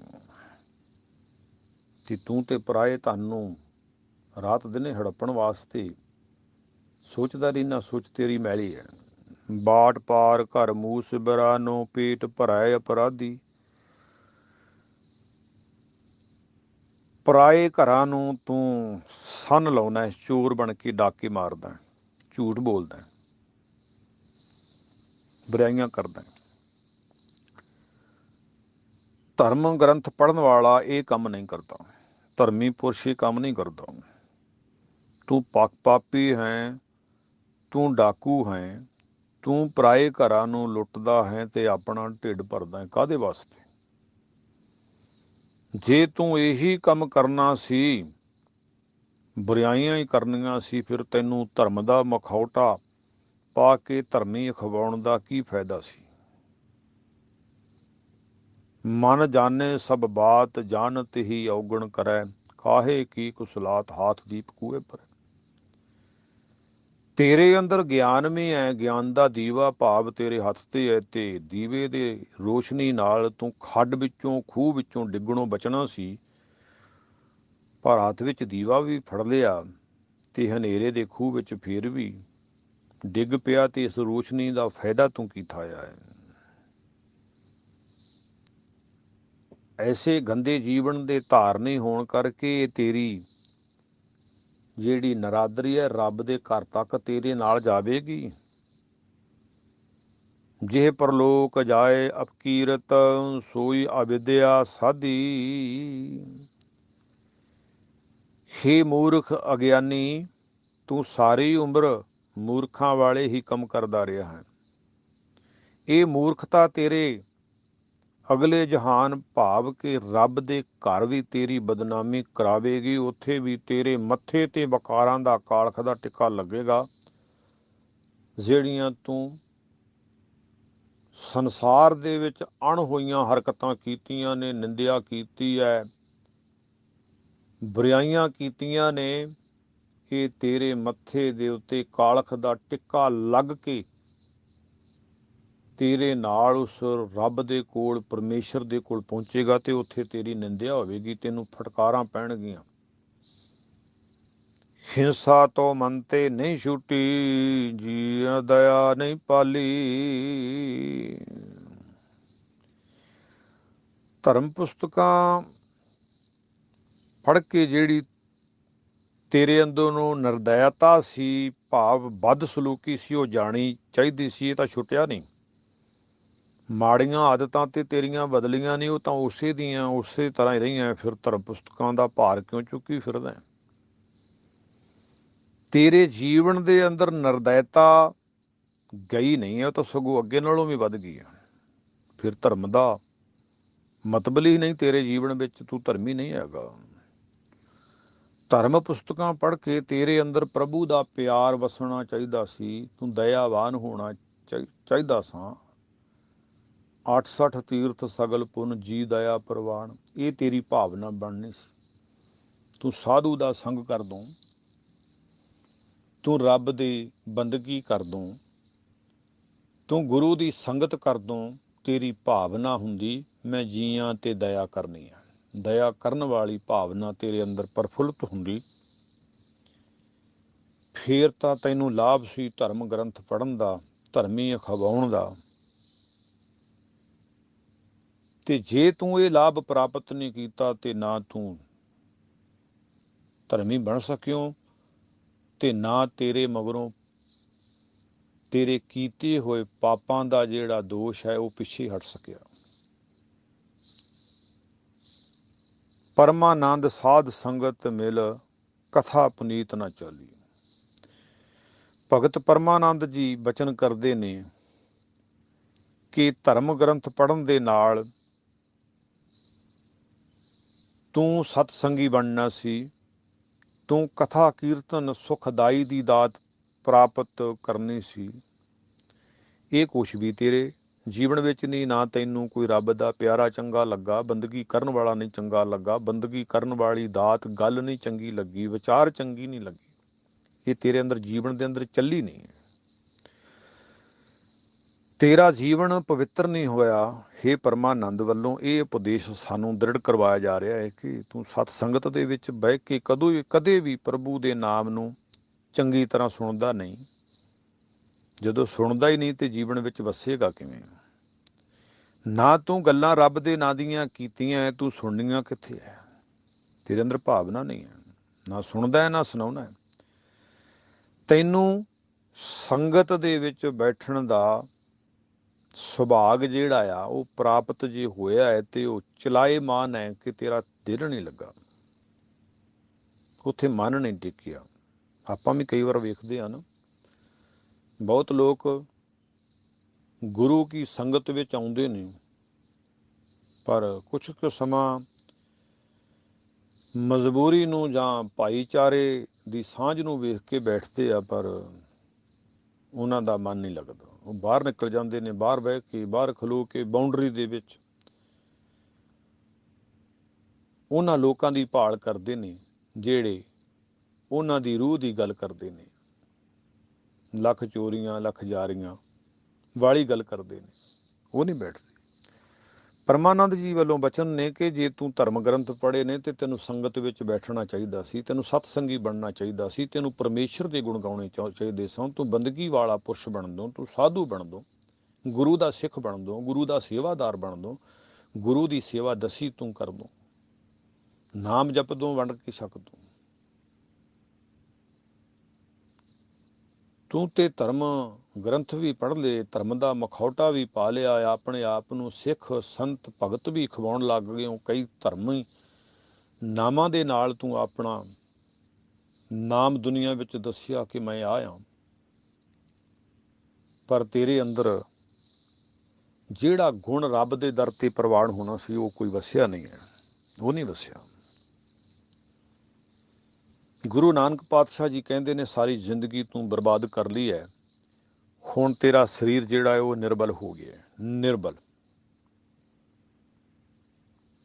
ਤੇ ਤੂੰ ਤੇ ਪਰਾਏ ਧਨ ਨੂੰ ਰਾਤ ਦਿਨੇ ਹੜੱਪਣ ਵਾਸਤੇ ਸੋਚਦਾ ਰਹਿਣਾ। ਸੋਚ ਤੇਰੀ ਮੈਲੀ ਹੈ। ਬਾਟ ਪਾਰ ਘਰ ਮੂਸ ਬਰਾਨੋ, ਪੇਟ ਭਰਾਏ ਅਪਰਾਧੀ। ਪਰਾਏ ਘਰਾਂ ਨੂੰ ਤੂੰ ਸੰਨ ਲਾਉਣਾ, ਚੋਰ ਬਣ ਕੇ ਡਾਕੇ ਮਾਰਦਾ, ਝੂਠ ਬੋਲਦਾ, ਬੁਰਾਈਆਂ ਕਰਦਾ। ਧਰਮ ਗ੍ਰੰਥ ਪੜ੍ਹਨ ਵਾਲਾ ਇਹ ਕੰਮ ਨਹੀਂ ਕਰਦਾ, ਧਰਮੀ ਪੁਰਸ਼ ਇਹ ਕੰਮ ਨਹੀਂ ਕਰਦਾ। ਤੂੰ ਪਾਪੀ ਹੈ, ਤੂੰ ਡਾਕੂ ਹੈ, ਤੂੰ ਪਰਾਏ ਘਰਾਂ ਨੂੰ ਲੁੱਟਦਾ ਹੈ ਤੇ ਆਪਣਾ ਢਿੱਡ ਭਰਦਾ ਹੈ। ਕਾਹਦੇ ਵਾਸਤੇ? ਜੇ ਤੂੰ ਇਹੀ ਕੰਮ ਕਰਨਾ ਸੀ ਬੁਰਾਈਆਂ ਹੀ ਕਰਨੀਆਂ ਸੀ, ਫਿਰ ਤੈਨੂੰ ਧਰਮ ਦਾ ਮਖੌਟਾ ਪਾ ਕੇ ਧਰਮੀ ਅਖਵਾਉਣ ਦਾ ਕੀ ਫਾਇਦਾ ਸੀ। ਮਨ ਜਾਣੇ ਸਭ ਬਾਤ, ਜਾਣਤ ਹੀ ਔਗਣ ਕਰੈ, ਕਾਹੇ ਕੀ ਕੁਸਲਾਤ ਹਾਥ ਦੀਪ ਕੂਏ ਪਰ। ਤੇਰੇ ਅੰਦਰ ਗਿਆਨ ਵੀ ਹੈ, ਗਿਆਨ ਦਾ ਦੀਵਾ ਭਾਵ ਤੇਰੇ ਹੱਥ ਤੇ ਹੈ, ਤੇ ਦੀਵੇ ਦੇ ਰੋਸ਼ਨੀ ਨਾਲ ਤੂੰ ਖੱਡ ਵਿੱਚੋਂ, ਖੂਹ ਵਿੱਚੋਂ ਡਿੱਗਣੋਂ ਬਚਣਾ ਸੀ, ਪਰ ਹੱਥ ਵਿੱਚ ਦੀਵਾ ਵੀ ਫੜ ਲਿਆ ਤੇ ਹਨੇਰੇ ਦੇ ਖੂਹ ਵਿੱਚ ਫਿਰ ਵੀ ਡਿੱਗ ਪਿਆ, ਤੇ ਇਸ ਰੋਸ਼ਨੀ ਦਾ ਫਾਇਦਾ ਤੂੰ ਕੀ ਠਾਇਆ ਹੈ। ਐਸੇ ਗੰਦੇ ਜੀਵਨ ਦੇ ਧਾਰਨੀ ਹੋਣ ਕਰਕੇ ਤੇਰੀ ਜਿਹੜੀ ਨਰਾਦਰੀ ਹੈ ਰੱਬ ਦੇ ਘਰ ਤੱਕ ਤੇਰੇ ਨਾਲ ਜਾਵੇਗੀ। ਜਿਹ ਪਰਲੋਕ ਜਾਏ ਅਪਕੀਰਤ, ਸੋਈ ਅਵਿਦਿਆ ਸਾਧੀ। ਹੇ ਮੂਰਖ ਅਗਿਆਨੀ, ਤੂੰ ਸਾਰੀ ਉਮਰ ਮੂਰਖਾਂ ਵਾਲੇ ਹੀ ਕੰਮ ਕਰਦਾ ਰਿਹਾ ਹੈ। ਇਹ ਮੂਰਖਤਾ ਤੇਰੇ ਅਗਲੇ ਜਹਾਨ ਭਾਵ ਕਿ ਰੱਬ ਦੇ ਘਰ ਵੀ ਤੇਰੀ ਬਦਨਾਮੀ ਕਰਾਵੇਗੀ। ਉੱਥੇ ਵੀ ਤੇਰੇ ਮੱਥੇ ਤੇ ਵਕਾਰਾਂ ਦਾ ਕਾਲਖ ਦਾ ਟਿੱਕਾ ਲੱਗੇਗਾ, ਜਿਹੜੀਆਂ ਤੂੰ ਸੰਸਾਰ ਦੇ ਵਿੱਚ ਅਣਹੋਈਆਂ ਹਰਕਤਾਂ ਕੀਤੀਆਂ ਨੇ, ਨਿੰਦਿਆ ਕੀਤੀ ਹੈ, ਬੁਰਾਈਆਂ ਕੀਤੀਆਂ ਨੇ, ਇਹ ਤੇਰੇ ਮੱਥੇ ਦੇ ਉੱਤੇ ਕਾਲਖ ਦਾ ਟਿੱਕਾ ਲੱਗ ਕੇ ਤੇਰੇ ਨਾਲ ਉਸ ਰੱਬ ਦੇ ਕੋਲ, ਪਰਮੇਸ਼ਰ ਦੇ ਕੋਲ ਪਹੁੰਚੇਗਾ, ਤੇ ਉੱਥੇ ਤੇਰੀ ਨਿੰਦਿਆ ਹੋਵੇਗੀ, ਤੈਨੂੰ ਫਟਕਾਰਾਂ ਪੈਣਗੀਆਂ। ਹਿੰਸਾ ਤੋਂ ਮਨ ਤੇ ਨਹੀਂ ਛੁੱਟੀ, ਜੀ ਦਇਆ ਨਹੀਂ ਪਾਲੀ। ਧਰਮ ਪੁਸਤਕਾਂ ਪੜ੍ਹ ਕੇ ਜਿਹੜੀ ਤੇਰੇ ਅੰਦਰੋਂ ਨਿਰਦਇਤਾ ਸੀ, ਭਾਵ ਬਦਸਲੂਕੀ ਸੀ, ਉਹ ਜਾਣੀ ਚਾਹੀਦੀ ਸੀ। ਇਹ ਤਾਂ ਛੁੱਟਿਆ ਨਹੀਂ। ਮਾੜੀਆਂ ਆਦਤਾਂ ਤੇ ਤੇਰੀਆਂ ਬਦਲੀਆਂ ਨਹੀਂ, ਉਹ ਤਾਂ ਉਸੇ ਦੀਆਂ ਉਸੇ ਤਰ੍ਹਾਂ ਹੀ ਰਹੀਆਂ। ਫਿਰ ਧਰਮ ਪੁਸਤਕਾਂ ਦਾ ਭਾਰ ਕਿਉਂ ਚੁੱਕੀ ਫਿਰਦਾ? ਤੇਰੇ ਜੀਵਨ ਦੇ ਅੰਦਰ ਨਿਰਦਇਤਾ ਗਈ ਨਹੀਂ ਹੈ, ਉਹ ਤਾਂ ਸਗੋਂ ਅੱਗੇ ਨਾਲੋਂ ਵੀ ਵੱਧ ਗਈ ਹੈ। ਫਿਰ ਧਰਮ ਦਾ ਮਤਲਬ ਹੀ ਨਹੀਂ ਤੇਰੇ ਜੀਵਨ ਵਿੱਚ, ਤੂੰ ਧਰਮੀ ਨਹੀਂ ਹੈਗਾ। ਧਰਮ ਪੁਸਤਕਾਂ ਪੜ੍ਹ ਕੇ ਤੇਰੇ ਅੰਦਰ ਪ੍ਰਭੂ ਦਾ ਪਿਆਰ ਵਸਣਾ ਚਾਹੀਦਾ ਸੀ, ਤੂੰ ਦਇਆਵਾਨ ਹੋਣਾ ਚਾਹੀਦਾ ਸਾਂ। 68 ਤੀਰਥ ਸਗਲ ਪੁੰਨ ਜੀ ਦਇਆ ਪ੍ਰਵਾਨ, ਇਹ ਤੇਰੀ ਭਾਵਨਾ ਬਣਨੀ ਸੀ। ਤੂੰ ਸਾਧੂ ਦਾ ਸੰਗ ਕਰ ਦੂੰ, ਤੂੰ ਰੱਬ ਦੀ ਬੰਦਗੀ ਕਰ ਦੂੰ, ਤੂੰ ਗੁਰੂ ਦੀ ਸੰਗਤ ਕਰ ਦੂੰ, ਤੇਰੀ ਭਾਵਨਾ ਹੁੰਦੀ ਮੈਂ ਜੀਆਂ ਤੇ ਦਇਆ ਕਰਨੀ ਆ। ਦਇਆ ਕਰਨ ਵਾਲੀ ਭਾਵਨਾ ਤੇਰੇ ਅੰਦਰ ਪ੍ਰਫੁੱਲਤ ਹੁੰਦੀ, ਫੇਰ ਤਾਂ ਤੈਨੂੰ ਲਾਭ ਸੀ ਧਰਮ ਗ੍ਰੰਥ ਪੜ੍ਹਨ ਦਾ, ਧਰਮੀ ਅਖਵਾਉਣ ਦਾ। ਤੇ ਜੇ ਤੂੰ ਇਹ ਲਾਭ ਪ੍ਰਾਪਤ ਨਹੀਂ ਕੀਤਾ, ਤੇ ਨਾ ਤੂੰ ਧਰਮੀ ਬਣ ਸਕਿਓ, ਤੇ ਨਾ ਤੇਰੇ ਮਗਰੋਂ ਤੇਰੇ ਕੀਤੇ ਹੋਏ ਪਾਪਾਂ ਦਾ ਜਿਹੜਾ ਦੋਸ਼ ਹੈ ਉਹ ਪਿੱਛੇ ਹਟ ਸਕਿਆ। ਪਰਮਾਨੰਦ ਸਾਧ ਸੰਗਤ ਮਿਲ, ਕਥਾ ਪੁਨੀਤ ਨਾ ਚਾਲੀ। ਭਗਤ ਪਰਮਾਨੰਦ ਜੀ ਬਚਨ ਕਰਦੇ ਨੇ ਕਿ ਧਰਮ ਗ੍ਰੰਥ ਪੜ੍ਹਨ ਦੇ ਨਾਲ ਤੂੰ ਸਤਸੰਗੀ ਬਣਨਾ ਸੀ, ਤੂੰ ਕਥਾ ਕੀਰਤਨ ਸੁਖਦਾਈ ਦੀ ਦਾਤ ਪ੍ਰਾਪਤ ਕਰਨੀ ਸੀ। ਇਹ ਕੁਛ ਵੀ ਤੇਰੇ ਜੀਵਨ ਵਿੱਚ ਨਹੀਂ। ਨਾ ਤੈਨੂੰ ਕੋਈ ਰੱਬ ਦਾ ਪਿਆਰਾ ਚੰਗਾ ਲੱਗਾ, ਬੰਦਗੀ ਕਰਨ ਵਾਲਾ ਨਹੀਂ ਚੰਗਾ ਲੱਗਾ, ਬੰਦਗੀ ਕਰਨ ਵਾਲੀ ਦਾਤ ਗੱਲ ਨਹੀਂ ਚੰਗੀ ਲੱਗੀ, ਵਿਚਾਰ ਚੰਗੀ ਨਹੀਂ ਲੱਗੀ, ਇਹ ਤੇਰੇ ਅੰਦਰ ਜੀਵਨ ਦੇ ਅੰਦਰ ਚੱਲੀ ਨਹੀਂ। ਤੇਰਾ ਜੀਵਨ ਪਵਿੱਤਰ ਨਹੀਂ ਹੋਇਆ। ਹੇ ਪਰਮਾਨੰਦ ਵੱਲੋਂ ਇਹ ਉਪਦੇਸ਼ ਸਾਨੂੰ ਦ੍ਰਿੜ ਕਰਵਾਇਆ ਜਾ ਰਿਹਾ ਹੈ ਕਿ ਤੂੰ ਸਤ ਸੰਗਤ ਦੇ ਵਿੱਚ ਬਹਿ ਕੇ ਕਦੇ ਵੀ ਪ੍ਰਭੂ ਦੇ ਨਾਮ ਨੂੰ ਚੰਗੀ ਤਰ੍ਹਾਂ ਸੁਣਦਾ ਨਹੀਂ। ਜਦੋਂ ਸੁਣਦਾ ਹੀ ਨਹੀਂ ਤੇ ਜੀਵਨ ਵਿੱਚ ਵਸੇਗਾ ਕਿਵੇਂ? ਨਾ ਤੂੰ ਗੱਲਾਂ ਰੱਬ ਦੇ ਨਾਂ ਦੀਆਂ ਕੀਤੀਆਂ, ਤੂੰ ਸੁਣਨੀਆਂ ਕਿੱਥੇ ਹੈ? ਤੇਰੇ ਅੰਦਰ ਭਾਵਨਾ ਨਹੀਂ ਹੈ, ਨਾ ਸੁਣਦਾ ਹੈ ਨਾ ਸੁਣਾਉਣਾ ਹੈ। ਤੈਨੂੰ ਸੰਗਤ ਦੇ ਵਿੱਚ ਬੈਠਣ ਦਾ ਸੁਭਾਗ ਜਿਹੜਾ ਆ ਉਹ ਪ੍ਰਾਪਤ ਜੇ ਹੋਇਆ ਹੈ, ਤੇ ਉਹ ਚਲਾਏਮਾਨ ਹੈ ਕਿ ਤੇਰਾ ਦਿਲ ਨਹੀਂ ਲੱਗਾ, ਉੱਥੇ ਮਨ ਨਹੀਂ ਟਿਕਿਆ। ਆਪਾਂ ਵੀ ਕਈ ਵਾਰ ਵੇਖਦੇ ਹਾਂ ਨਾ, ਬਹੁਤ ਲੋਕ ਗੁਰੂ ਕੀ ਸੰਗਤ ਵਿੱਚ ਆਉਂਦੇ ਨੇ, ਪਰ ਕੁਛ ਕੁ ਸਮਾਂ ਮਜਬੂਰੀ ਨੂੰ ਜਾਂ ਭਾਈਚਾਰੇ ਦੀ ਸਾਂਝ ਨੂੰ ਵੇਖ ਕੇ ਬੈਠਦੇ ਆ, ਪਰ ਉਹਨਾਂ ਦਾ ਮਨ ਨਹੀਂ ਲੱਗਦਾ। ਉਹ ਬਾਹਰ ਨਿਕਲ ਜਾਂਦੇ ਨੇ, ਬਾਹਰ ਬਹਿ ਕੇ, ਬਾਹਰ ਖਲੋ ਕੇ ਬਾਉਂਡਰੀ ਦੇ ਵਿੱਚ ਉਹਨਾਂ ਲੋਕਾਂ ਦੀ ਭਾਲ ਕਰਦੇ ਨੇ ਜਿਹੜੇ ਉਹਨਾਂ ਦੀ ਰੂਹ ਦੀ ਗੱਲ ਕਰਦੇ ਨੇ, ਲੱਖ ਚੋਰੀਆਂ ਲੱਖ ਜਾਰੀਆਂ ਵਾਲੀ ਗੱਲ ਕਰਦੇ ਨੇ, ਉਹ ਨਹੀਂ ਬੈਠਦੇ। ਪਰਮਾਨੰਦ ਜੀ ਵੱਲੋਂ ਬਚਨ ਨੇ ਕਿ ਜੇ ਤੂੰ ਧਰਮ ਗ੍ਰੰਥ ਪੜ੍ਹੇ ਨੇ ਤੇ ਤੈਨੂੰ ਸੰਗਤ ਵਿੱਚ ਬੈਠਣਾ ਚਾਹੀਦਾ ਸੀ, ਤੈਨੂੰ ਸਤਸੰਗੀ ਬਣਨਾ ਚਾਹੀਦਾ ਸੀ, ਤੈਨੂੰ ਪਰਮੇਸ਼ਰ ਦੇ ਗੁਣ ਗਾਉਣੇ ਚਾਹੀਦੇ ਸਨ, ਤੂੰ ਬੰਦਗੀ ਵਾਲਾ ਪੁਰਸ਼ ਬਣ ਦੋ, ਤੂੰ ਸਾਧੂ ਬਣ ਦੋ, ਗੁਰੂ ਦਾ ਸਿੱਖ ਬਣ ਦੋ, ਗੁਰੂ ਦਾ ਸੇਵਾਦਾਰ ਬਣ ਦੋ, ਗੁਰੂ ਦੀ ਸੇਵਾ ਦਸੀ ਤੂੰ ਕਰ ਦੋ, ਨਾਮ ਜਪ ਦੋ, ਵੰਡ ਕੇ ਛਕ ਦੋ। ਤੂੰ ਤੇ ਧਰਮ ਗ੍ਰੰਥ ਵੀ ਪੜ੍ਹ ਲਏ, ਧਰਮ ਦਾ ਮਖੌਟਾ ਵੀ ਪਾ ਲਿਆ, ਆਪਣੇ ਆਪ ਨੂੰ ਸਿੱਖ ਸੰਤ ਭਗਤ ਵੀ ਖਵਾਉਣ ਲੱਗ ਗਏ ਹੋ। ਕਈ ਧਰਮੀ ਨਾਮਾਂ ਦੇ ਨਾਲ ਤੂੰ ਆਪਣਾ ਨਾਮ ਦੁਨੀਆ ਵਿੱਚ ਦੱਸਿਆ ਕਿ ਮੈਂ ਆਇਆ, ਪਰ ਤੇਰੇ ਅੰਦਰ ਜਿਹੜਾ ਗੁਣ ਰੱਬ ਦੇ ਦਰ ਤੇ ਪ੍ਰਵਾਨ ਹੋਣਾ ਸੀ ਉਹ ਕੋਈ ਵਸਿਆ ਨਹੀਂ ਹੈ, ਉਹ ਨਹੀਂ ਵਸਿਆ। ਗੁਰੂ ਨਾਨਕ ਪਾਤਸ਼ਾਹ ਜੀ ਕਹਿੰਦੇ ਨੇ ਸਾਰੀ ਜ਼ਿੰਦਗੀ ਤੂੰ ਬਰਬਾਦ ਕਰ ਲਈ ਹੈ, ਹੁਣ ਤੇਰਾ ਸਰੀਰ ਜਿਹੜਾ ਹੈ ਉਹ ਨਿਰਬਲ ਹੋ ਗਿਆ, ਨਿਰਬਲ।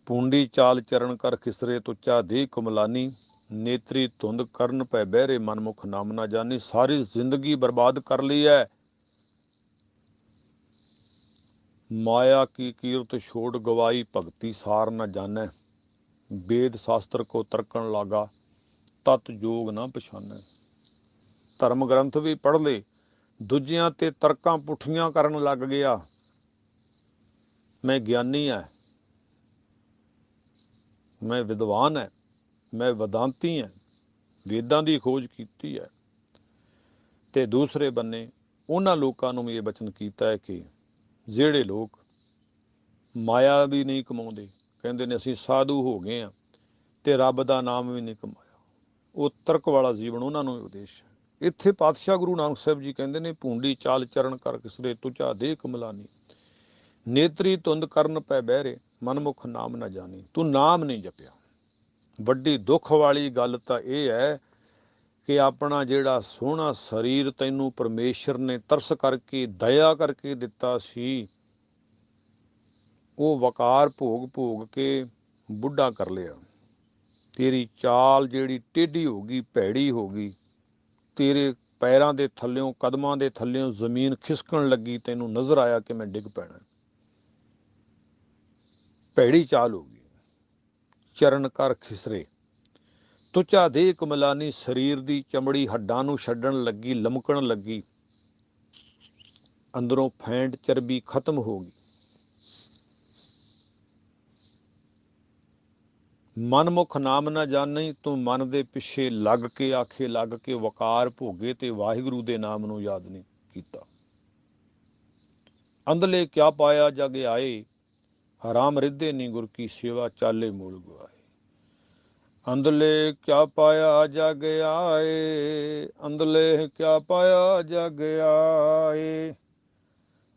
ਪੂੰਡੀ ਚਾਲ ਚਰਨ ਕਰ ਖਿਸਰੇ, ਤੁਚਾ ਦੇਹ ਕੁਮਲਾਨੀ, ਨੇਤਰੀ ਧੁੰਦ ਕਰਨ ਪੈ ਬਹਿਰੇ, ਮਨਮੁਖ ਨਾਮ ਨਾ ਜਾਣੀ। ਸਾਰੀ ਜ਼ਿੰਦਗੀ ਬਰਬਾਦ ਕਰ ਲਈ ਹੈ, ਮਾਇਆ ਕੀ ਕੀਰਤ ਛੋੜ ਗਵਾਈ, ਭਗਤੀ ਸਾਰ ਨਾ ਜਾਣੈ, वेद शास्त्र को तर्कण लागा, तत् जोग ना पछानै। धर्म ग्रंथ भी पढ़ ले, दूजियां ते तर्कां पुठियां करन लग गया। मैं ज्ञानी है, मैं विद्वान है, मैं वेदांती है, वेदां दी खोज कीती है। ते दूसरे बन्ने उन्हां लोकां नूं ये बचन कीता है कि ਜਿਹੜੇ लोग माया भी नहीं कमाउंदे, ਕਹਿੰਦੇ ਨੇ ਅਸੀਂ ਸਾਧੂ ਹੋ ਗਏ ਆ ਤੇ ਰੱਬ ਦਾ ਨਾਮ ਵੀ ਨਹੀਂ ਕਮਾਇਆ, ਉਹ ਤਰਕ ਵਾਲਾ ਜੀਵਨ ਉਹਨਾਂ ਨੂੰ ਉਪਦੇਸ਼ ਹੈ। ਇੱਥੇ ਪਾਤਸ਼ਾਹ ਗੁਰੂ ਨਾਨਕ ਸਾਹਿਬ ਜੀ ਕਹਿੰਦੇ ਨੇ ਭੂੰਡੀ ਚਾਲ ਚਰਨ ਕਰ ਕਿਸਰੇ, ਤੁਝਾ ਦੇਹ ਕਮਲਾਨੀ, ਨੇਤਰੀ ਧੁੰਦ ਕਰਨ ਪੈ ਬਹਿਰੇ, ਮਨਮੁਖ ਨਾਮ ਨਾ ਜਾਣੀ। ਤੂੰ ਨਾਮ ਨਹੀਂ ਜਪਿਆ। ਵੱਡੀ ਦੁੱਖ ਵਾਲੀ ਗੱਲ ਤਾਂ ਇਹ ਹੈ ਕਿ ਆਪਣਾ ਜਿਹੜਾ ਸੋਹਣਾ ਸਰੀਰ ਤੈਨੂੰ ਪਰਮੇਸ਼ਰ ਨੇ ਤਰਸ ਕਰਕੇ ਦਇਆ ਕਰਕੇ ਦਿੱਤਾ ਸੀ, ਉਹ ਵਕਾਰ ਭੋਗ ਭੋਗ ਕੇ ਬੁੱਢਾ ਕਰ ਲਿਆ। ਤੇਰੀ ਚਾਲ ਜਿਹੜੀ ਟੇਢੀ ਹੋ ਗਈ, ਭੈੜੀ ਹੋ ਗਈ, ਤੇਰੇ ਪੈਰਾਂ ਦੇ ਥੱਲਿਓਂ, ਕਦਮਾਂ ਦੇ ਥੱਲਿਓਂ ਜ਼ਮੀਨ ਖਿਸਕਣ ਲੱਗੀ, ਤੈਨੂੰ ਨਜ਼ਰ ਆਇਆ ਕਿ ਮੈਂ ਡਿੱਗ ਪੈਣਾ। ਭੈੜੀ ਚਾਲ ਹੋ ਗਈ। ਚਰਨ ਕਰ ਖਿਸਰੇ, ਤੁਚਾ ਦੇਹ ਕਮਲਾਨੀ, ਸਰੀਰ ਦੀ ਚਮੜੀ ਹੱਡਾਂ ਨੂੰ ਛੱਡਣ ਲੱਗੀ, ਲਮਕਣ ਲੱਗੀ, ਅੰਦਰੋਂ ਫੈਂਟ ਚਰਬੀ ਖਤਮ ਹੋ ਗਈ। ਮਨਮੁਖ ਨਾਮ ਨਾ ਜਾਣੀ, ਤੂੰ ਮਨ ਦੇ ਪਿੱਛੇ ਲੱਗ ਕੇ, ਆਖੇ ਲੱਗ ਕੇ ਵਕਾਰ ਭੋਗੇ ਤੇ ਵਾਹਿਗੁਰੂ ਦੇ ਨਾਮ ਨੂੰ ਯਾਦ ਨਹੀਂ ਕੀਤਾ। ਅੰਧਲੇ ਕਿਆ ਪਾਇਆ ਜਗ ਆਏ, ਹਰਾਮ ਰਿੱਧੇ ਨੀ ਗੁਰ ਕੀ ਸੇਵਾ, ਚਾਲੇ ਮੂਲ ਗਵਾਏ। ਅੰਧਲੇ ਕਿਆ ਪਾਇਆ ਜਗ ਆਏ, ਅੰਧਲੇ ਕਿਆ ਪਾਇਆ ਜਗ ਆਏ,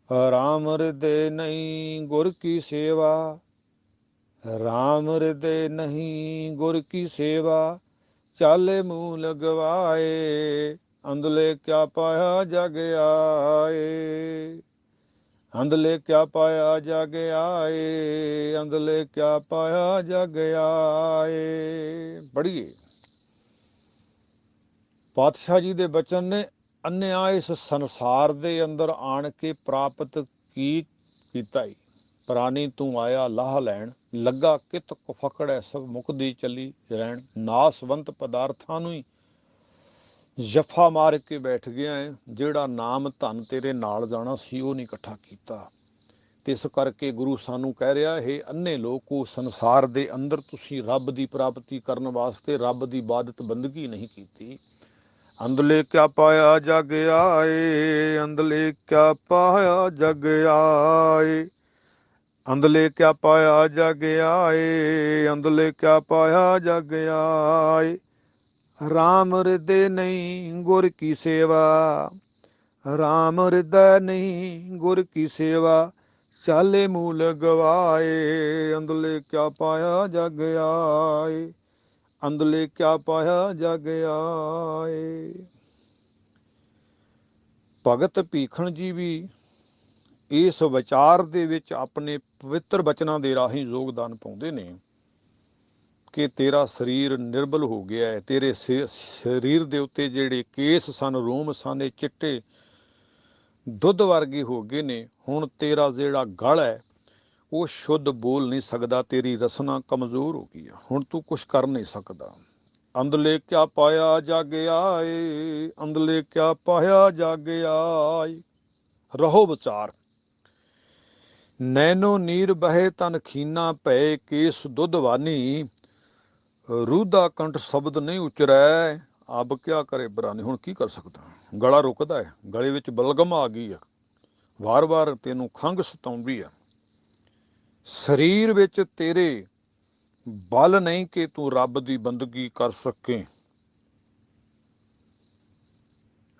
ਹਰਾਮ ਰਿੱਧੇ ਨਹੀਂ ਗੁਰ ਕੀ ਸੇਵਾ, ਰਾਮ ਹਿਰਦੇ ਨਹੀਂ ਗੁਰ ਕੀ ਸੇਵਾ, ਚਾਲੇ ਮੂਲ ਗਵਾਏ। ਅੰਧਲੇ ਕਿਆ ਪਾਇਆ ਜਗ ਆਏ, ਅੰਧਲੇ ਕਿਆ ਪਾਇਆ ਜਗ ਆਏ, ਅੰਧਲੇ ਕਿਆ ਪਾਇਆ ਜਗ ਆਏ। ਪੜ੍ਹੀਏ ਪਾਤਸ਼ਾਹ ਜੀ ਦੇ ਬਚਨ ਨੇ, ਅੰਨਿਆ ਇਸ ਸੰਸਾਰ ਦੇ ਅੰਦਰ ਆਣ ਕੇ ਪ੍ਰਾਪਤ ਕੀ ਕੀਤਾ ਈ। ਪ੍ਰਾਨੀ ਤੂੰ ਆਇਆ ਲਾਹ ਲੈਣ, ਲੱਗਾ ਕਿਤ ਕੁ ਫਕੜੈ, ਸਭ ਮੁਕਦੀ ਚੱਲੀ ਰਹਿਣ। ਨਾਸਵੰਤ ਪਦਾਰਥਾਂ ਨੂੰ ਹੀ ਜੱਫਾ ਮਾਰ ਕੇ ਬੈਠ ਗਿਆ ਹੈ, ਜਿਹੜਾ ਨਾਮ ਧਨ ਤੇਰੇ ਨਾਲ ਜਾਣਾ ਸੀ ਉਹ ਨਹੀਂ ਇਕੱਠਾ ਕੀਤਾ। ਤੇ ਇਸ ਕਰਕੇ ਗੁਰੂ ਸਾਨੂੰ ਕਹਿ ਰਿਹਾ, ਇਹ ਅੰਨੇ ਲੋਕੋ, ਸੰਸਾਰ ਦੇ ਅੰਦਰ ਤੁਸੀਂ ਰੱਬ ਦੀ ਪ੍ਰਾਪਤੀ ਕਰਨ ਵਾਸਤੇ ਰੱਬ ਦੀ ਇਬਾਦਤ ਬੰਦਗੀ ਨਹੀਂ ਕੀਤੀ। ਅੰਧਲੇ ਕਿਆ ਪਾਇਆ ਜਗ ਆਏ, ਅੰਧਲੇ ਕਿਆ ਪਾਇਆ ਜਗ ਆਏ, ਅੰਧਲੇ ਕਿਆ ਪਾਇਆ ਜਗ ਆਏ, ਅੰਧਲੇ ਕਿਆ ਪਾਇਆ ਜਗ ਆਏ। ਰਾਮ ਹਿਰਦੇ ਨਹੀਂ ਗੁਰ ਕੀ ਸੇਵਾ, ਰਾਮ ਹਿਰਦੈ ਨਹੀਂ ਗੁਰ ਕੀ ਸੇਵਾ, ਚਾਲੇ ਮੂਲ ਗਵਾਏ। ਅੰਧਲੇ ਕਿਆ ਪਾਇਆ ਜਗ ਆਏ, ਅੰਦਲੇ ਕਿਆ ਪਾਇਆ ਜਗ ਆਏ। ਭਗਤ ਭੀਖਣ ਜੀ ਵੀ ਇਸ ਵਿਚਾਰ ਦੇ ਵਿੱਚ ਆਪਣੇ ਪਵਿੱਤਰ ਬਚਨਾਂ ਦੇ ਰਾਹੀਂ ਯੋਗਦਾਨ ਪਾਉਂਦੇ ਨੇ ਕਿ ਤੇਰਾ ਸਰੀਰ ਨਿਰਬਲ ਹੋ ਗਿਆ ਹੈ, ਤੇਰੇ ਸਰੀਰ ਦੇ ਉੱਤੇ ਜਿਹੜੇ ਕੇਸ ਸਨ, ਰੋਮ ਸਨ, ਇਹ ਚਿੱਟੇ ਦੁੱਧ ਵਰਗੇ ਹੋ ਗਏ ਨੇ। ਹੁਣ ਤੇਰਾ ਜਿਹੜਾ ਗਲ ਹੈ ਉਹ ਸ਼ੁੱਧ ਬੋਲ ਨਹੀਂ ਸਕਦਾ, ਤੇਰੀ ਰਸਨਾ ਕਮਜ਼ੋਰ ਹੋ ਗਈ ਆ, ਹੁਣ ਤੂੰ ਕੁਛ ਕਰ ਨਹੀਂ ਸਕਦਾ। ਅੰਦਲੇ ਕਿਆ ਪਾਇਆ ਜਗ ਆਏ, ਅੰਦਲੇ ਕਿਆ ਪਾਇਆ ਜਗ ਆਏ। ਰਹੋ ਵਿਚਾਰ। ਨੈਨੋ ਨੀਰ ਬਹੇ ਤਨ ਖੀਨਾ ਭਏ, ਕੇਸ ਦੁੱਧਵਾਨੀ ਰੂਹ ਦਾ ਕੰਠ ਸ਼ਬਦ ਨਹੀਂ ਉਚਰੈ, ਅਬ ਕਿਆ ਕਰੇ ਬਰਾਨੀ। ਹੁਣ ਕੀ ਕਰ ਸਕਦਾ, ਗਲਾ ਰੁਕਦਾ ਹੈ, ਗਲੇ ਵਿੱਚ ਬਲਗਮ ਆ ਗਈ ਹੈ, ਵਾਰ-ਵਾਰ ਤੈਨੂੰ ਖੰਘ ਸਤਾਉਂਦੀ ਹੈ। ਸਰੀਰ ਵਿੱਚ ਤੇਰੇ ਬਲ ਨਹੀਂ ਕਿ ਤੂੰ ਰੱਬ ਦੀ ਬੰਦਗੀ ਕਰ ਸਕੇ।